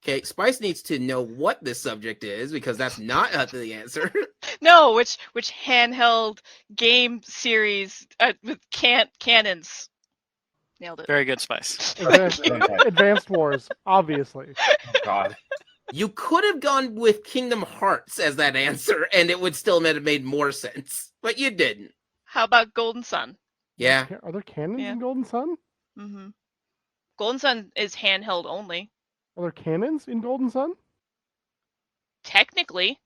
Okay, Spice needs to know what this subject is because that's not the answer. No, which handheld game series with cannons. Nailed it. Very good, Spice. Advanced Wars, obviously. Oh, God. You could have gone with Kingdom Hearts as that answer, and it would still have made more sense, but you didn't. How about Golden Sun? Yeah. Are there cannons in Golden Sun? Mm-hmm. Golden Sun is handheld only. Are there cannons in Golden Sun? Technically.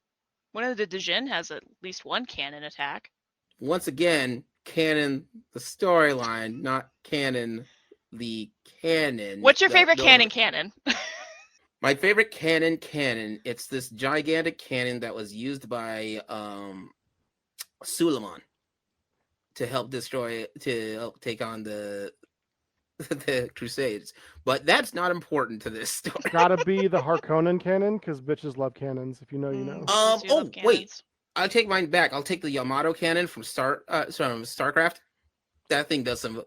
One of the Digimon has at least one cannon attack. Once again, canon the storyline, not canon the canon. What's your favorite canon? My favorite canon, it's this gigantic cannon that was used by Suleiman to help take on the Crusades. But that's not important to this story. Gotta be the Harkonnen cannon, because bitches love cannons. If you know, you know. Wait. I'll take mine back. I'll take the Yamato cannon from StarCraft. That thing does some.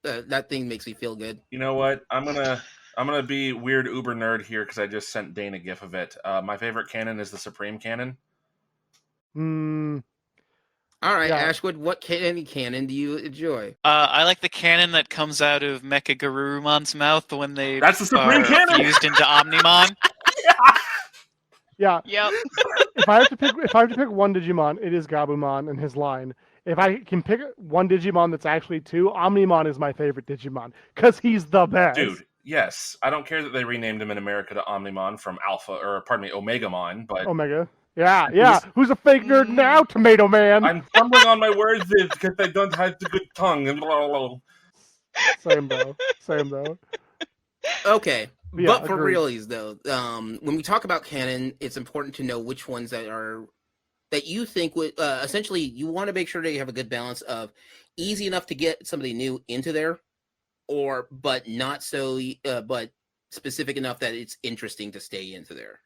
That thing makes me feel good. You know what? I'm gonna be weird uber nerd here because I just sent Dane a gif of it. My favorite cannon is the Supreme Cannon. All right, yeah. Ashwood, what cannon do you enjoy? I like the cannon that comes out of Mecha Garurumon's mouth when they That's the Supreme Cannon! Fused into Omnimon. Yeah. Yep. If I have to pick one Digimon, it is Gabumon and his line. If I can pick one Digimon that's actually two, Omnimon is my favorite Digimon because he's the best. Dude, yes, I don't care that they renamed him in America to Omnimon from Omegamon, but Omega. Yeah. Who's a fake nerd now, Tomato Man? I'm stumbling on my words because I don't have the good tongue. Same though. Okay. Yeah, But for agreed. realies though, when we talk about canon, it's important to know which ones that you think would essentially you want to make sure that you have a good balance of easy enough to get somebody new into there, but not so but specific enough that it's interesting to stay into there.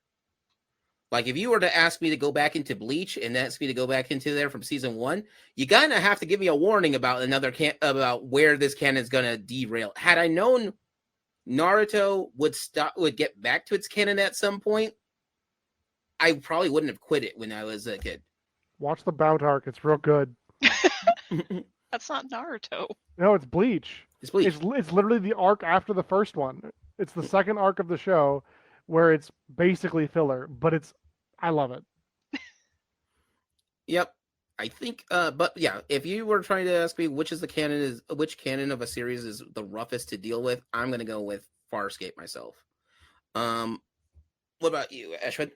Like if you were to ask me to go back into Bleach and ask me to go back into there from season 1, you kind of have to give me a warning about about where this canon is gonna derail. Had I known Naruto would get back to its canon at some point, I probably wouldn't have quit it when I was a kid. Watch the Bout arc; it's real good. That's not Naruto. No, it's Bleach. It's Bleach. It's literally the arc after the first one. It's the second arc of the show, where it's basically filler, but I love it. Yep. I think but yeah, if you were trying to ask me which canon of a series is the roughest to deal with, I'm gonna go with Farscape myself. What about you, Ashwin?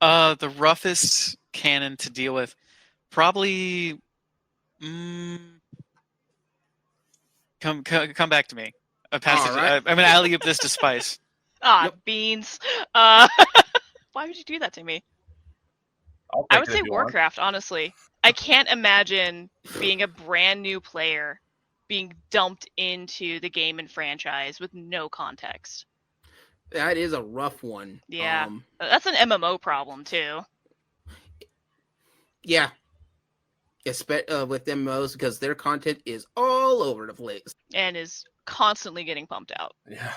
The roughest canon to deal with, probably. Come back to me. I'm gonna alley-oop this to Spice. Beans. Why would you do that to me? I would say Warcraft, honestly. I can't imagine being a brand new player being dumped into the game and franchise with no context. That is a rough one. Yeah. That's an MMO problem, too. Yeah. With MMOs, because their content is all over the place. And is constantly getting pumped out. Yeah.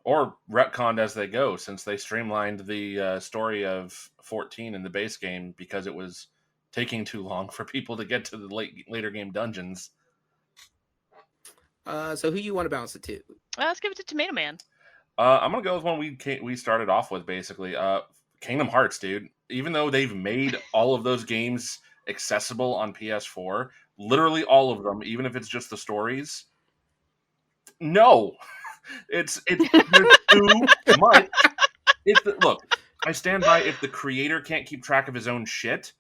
Or retconned as they go, since they streamlined the story of 14 in the base game because it was taking too long for people to get to the later game dungeons. So who you want to bounce it to? Let's give it to Tomato Man. I'm going to go with one we started off with, basically. Kingdom Hearts, dude. Even though they've made all of those games accessible on PS4, literally all of them, even if it's just the stories, no. It's too much. Look, I stand by, if the creator can't keep track of his own shit,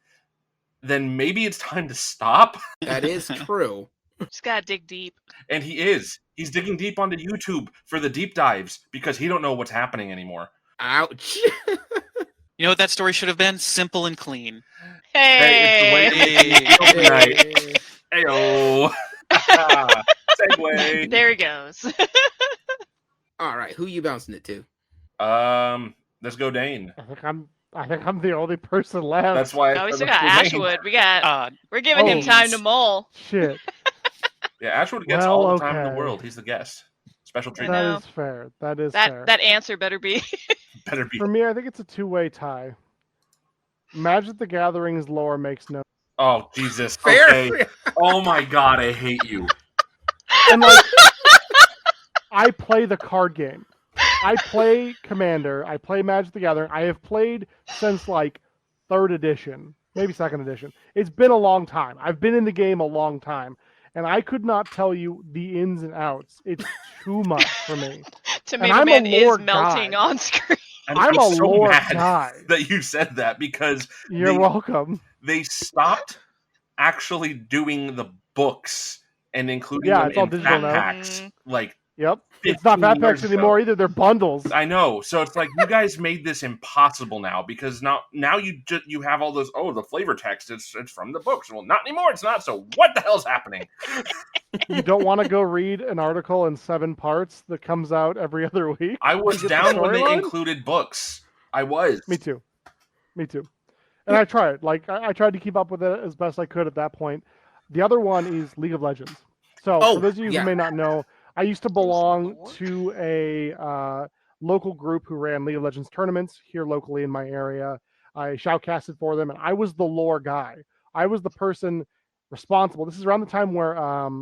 then maybe it's time to stop. That is true. Just gotta dig deep. And he's digging deep onto YouTube for the deep dives because he don't know what's happening anymore. Ouch. You know what that story should have been? Simple and clean. Hey! Heyo! Segue. There he goes. All right, who you bouncing it to? Let's go, Dane. I think I'm the only person left. That's why. No, we still got Ashwood. We're giving him time to mull. Shit. Yeah, Ashwood gets all the time in the world. He's the guest. Special treatment. That is fair. That is fair. That answer better be. For me, I think it's a two-way tie. Magic the Gathering's lore makes no. Oh Jesus! Fair. Okay. Oh my God, I hate you. And like, I play the card game. I play Commander. I play Magic the Gathering. I have played since like 3rd edition, maybe 2nd edition. It's been a long time. I've been in the game a long time, and I could not tell you the ins and outs. It's too much for me. Tomato Man is melting on screen. I'm a so lore mad guy. that you said that, because you're welcome. They stopped actually doing the books and including them in fat packs. Like, yep, it's not fat packs anymore either. They're bundles. I know. So it's like, you guys made this impossible now, because now you have all those. Oh, the flavor text. It's from the books. Well, not anymore. It's not. So what the hell's happening? You don't want to go read an article in 7 parts that comes out every other week? I was down when they included books. I was. Me too. And I tried. Like, I tried to keep up with it as best I could at that point. The other one is League of Legends. So, for those of you who may not know, I used to belong to a local group who ran League of Legends tournaments here locally in my area. I shoutcasted for them, and I was the lore guy. I was the person responsible. This is around the time where Arcade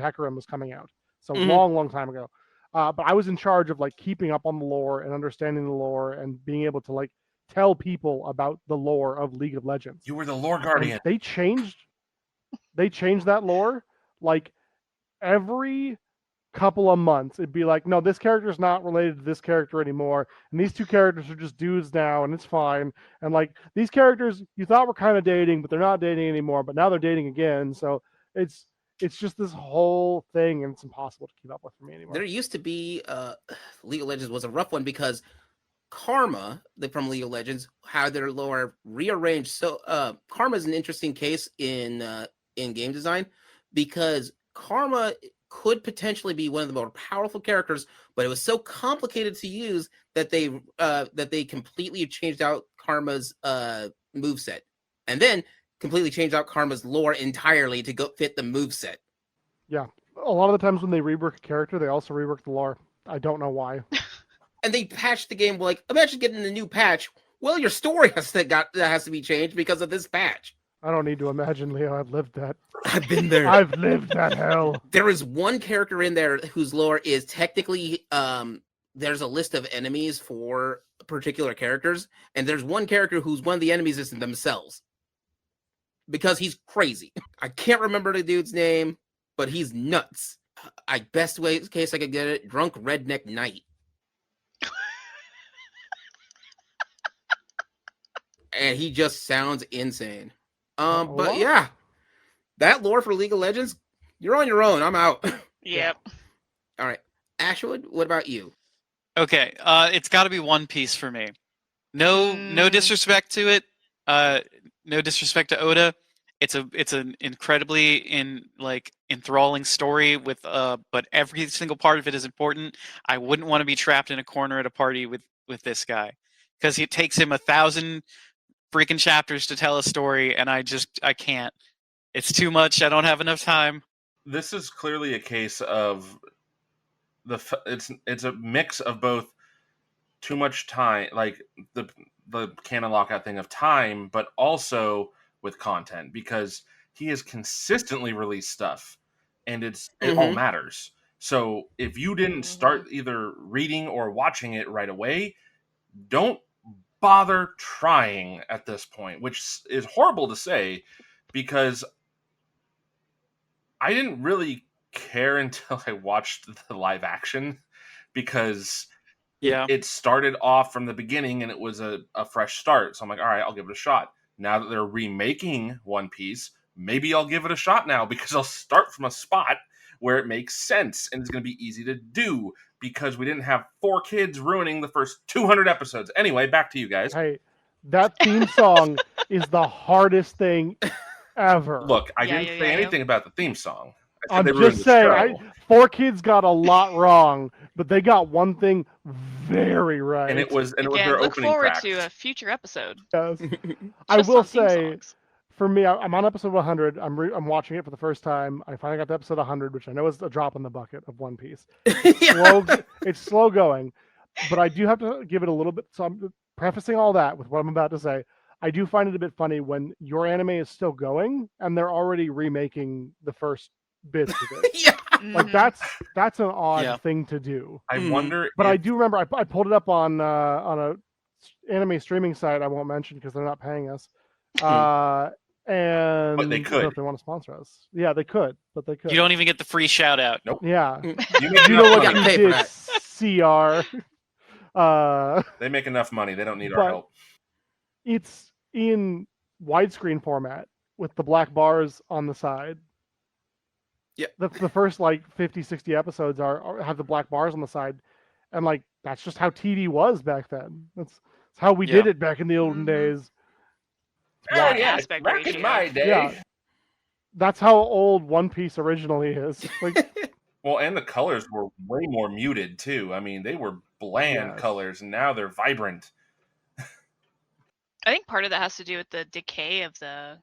Hecarim was coming out. So long time ago. But I was in charge of like keeping up on the lore and understanding the lore and being able to like tell people about the lore of League of Legends. You were the lore guardian. And they changed that lore like every couple of months, it'd be like, no, this character's not related to this character anymore, and these two characters are just dudes now, and it's fine. And like these characters you thought were kind of dating, but they're not dating anymore, but now they're dating again. So it's just this whole thing, and it's impossible to keep up with for me anymore. There used to be League of Legends was a rough one because Karma from League of Legends had their lore rearranged. So Karma is an interesting case in game design because Karma could potentially be one of the more powerful characters, but it was so complicated to use that they completely changed out Karma's moveset, and then completely changed out Karma's lore entirely to go fit the moveset. Yeah, a lot of the times when they rework a character, they also rework the lore. I don't know why. And they patched the game like, imagine getting a new patch. Well, your story has to be changed because of this patch. I don't need to imagine, Leo. I've lived that. I've been there. I've lived that hell. There is one character in there whose lore is technically there's a list of enemies for particular characters, and there's one character who's one of the enemies is themselves because he's crazy. I can't remember the dude's name, but he's nuts. Best way case I could get it, drunk redneck knight. And he just sounds insane. But yeah, that lore for League of Legends, you're on your own. I'm out. Yep. All right. Ashwood, what about you? Okay, it's got to be One Piece for me. No disrespect to it. No disrespect to Oda. It's an incredibly enthralling story with but every single part of it is important. I wouldn't want to be trapped in a corner at a party with this guy because it takes him 1,000 freaking chapters to tell a story, and I can't. It's too much. I don't have enough time. This is clearly a case of it's a mix of both too much time, like the Canon Lockout thing of time, but also with content, because he has consistently released stuff, and it all matters. So if you didn't start either reading or watching it right away, don't bother trying at this point, which is horrible to say because I didn't really care until I watched the live action, because it started off from the beginning and it was a fresh start. So I'm like, all right, I'll give it a shot. Now that they're remaking One Piece, maybe I'll give it a shot now, because I'll start from a spot where it makes sense and it's going to be easy to do, because we didn't have 4 kids ruining the first 200 episodes. Anyway, back to you guys. Hey, that theme song is the hardest thing ever. Look, I didn't say anything about the theme song. I'm just saying, 4 Kids got a lot wrong, but they got one thing very right. And it was their opening track. Look forward to a future episode. Yes. I will say, for me, I'm on episode 100. I'm watching it for the first time. I finally got to episode 100, which I know is a drop in the bucket of One Piece. It's slow going, but I do have to give it a little bit. So I'm prefacing all that with what I'm about to say. I do find it a bit funny when your anime is still going and they're already remaking the first bits of it. Like that's an odd thing to do. I wonder, but I do remember I pulled it up on a anime streaming site I won't mention because they're not paying us. And but they could if they want to sponsor us. Yeah, they could, but they could. You don't even get the free shout out. Nope. Yeah. You know what you pay did, for CR. They make enough money. They don't need our help. It's in widescreen format with the black bars on the side. Yeah. The first 50, 60 episodes have the black bars on the side. And that's just how TD was back then. That's how we did it back in the olden days. Yeah, back in my day. Yeah. That's how old One Piece originally is. Well, and the colors were way more muted too. I mean, they were bland colors, and now they're vibrant. I think part of that has to do with the decay of the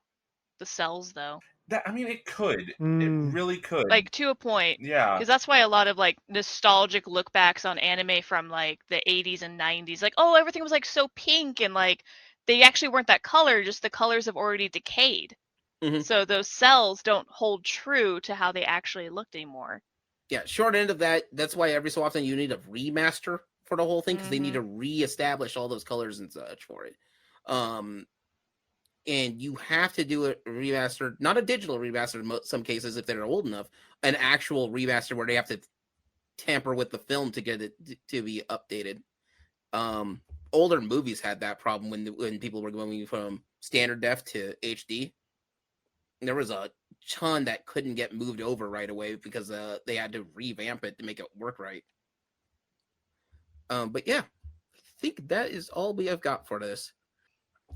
cells, though. It could. It really could. To a point. Yeah. Because that's why a lot of nostalgic look backs on anime from the 80s and 90s, everything was so pink and they actually weren't that color, just the colors have already decayed. Mm-hmm. So those cells don't hold true to how they actually looked anymore. Yeah, short end of that, that's why every so often you need a remaster for the whole thing, because they need to reestablish all those colors and such for it. And you have to do a remaster, not a digital remaster in some cases if they're old enough, an actual remaster where they have to tamper with the film to get it to be updated. Older movies had that problem when people were going from standard def to HD. There was a ton that couldn't get moved over right away because they had to revamp it to make it work right. But yeah, I think that is all we have got for this.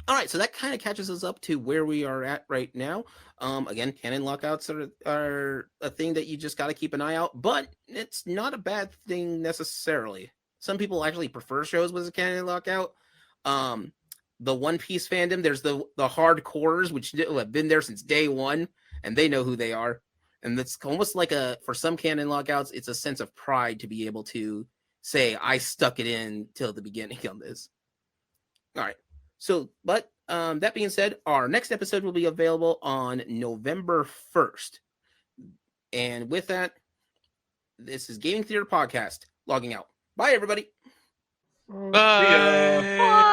All right, so that kind of catches us up to where we are at right now. Again, Canon Lockouts are a thing that you just got to keep an eye out, but it's not a bad thing necessarily. Some people actually prefer shows with a Canon Lockout. The One Piece fandom, there's the hardcores, which have been there since day one, and they know who they are. And it's almost like for some Canon Lockouts, it's a sense of pride to be able to say, I stuck it in till the beginning on this. All right. So, but that being said, our next episode will be available on November 1st. And with that, this is Gaming Theater Podcast logging out. Bye, everybody. Bye. Bye.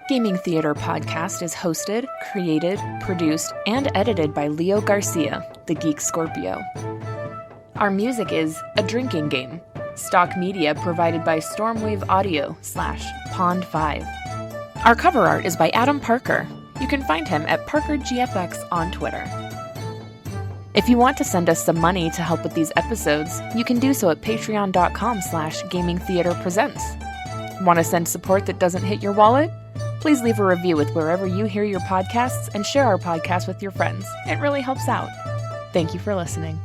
Gaming Theater Podcast is hosted, created, produced, and edited by Leo Garcia, the Geek Scorpio. Our music is A Drinking Game. Stock media provided by Stormwave Audio /Pond5. Our cover art is by Adam Parker. You can find him at ParkerGFX on Twitter. If you want to send us some money to help with these episodes, you can do so at patreon.com/gamingtheaterpresents. Want to send support that doesn't hit your wallet? Please leave a review with wherever you hear your podcasts and share our podcast with your friends. It really helps out. Thank you for listening.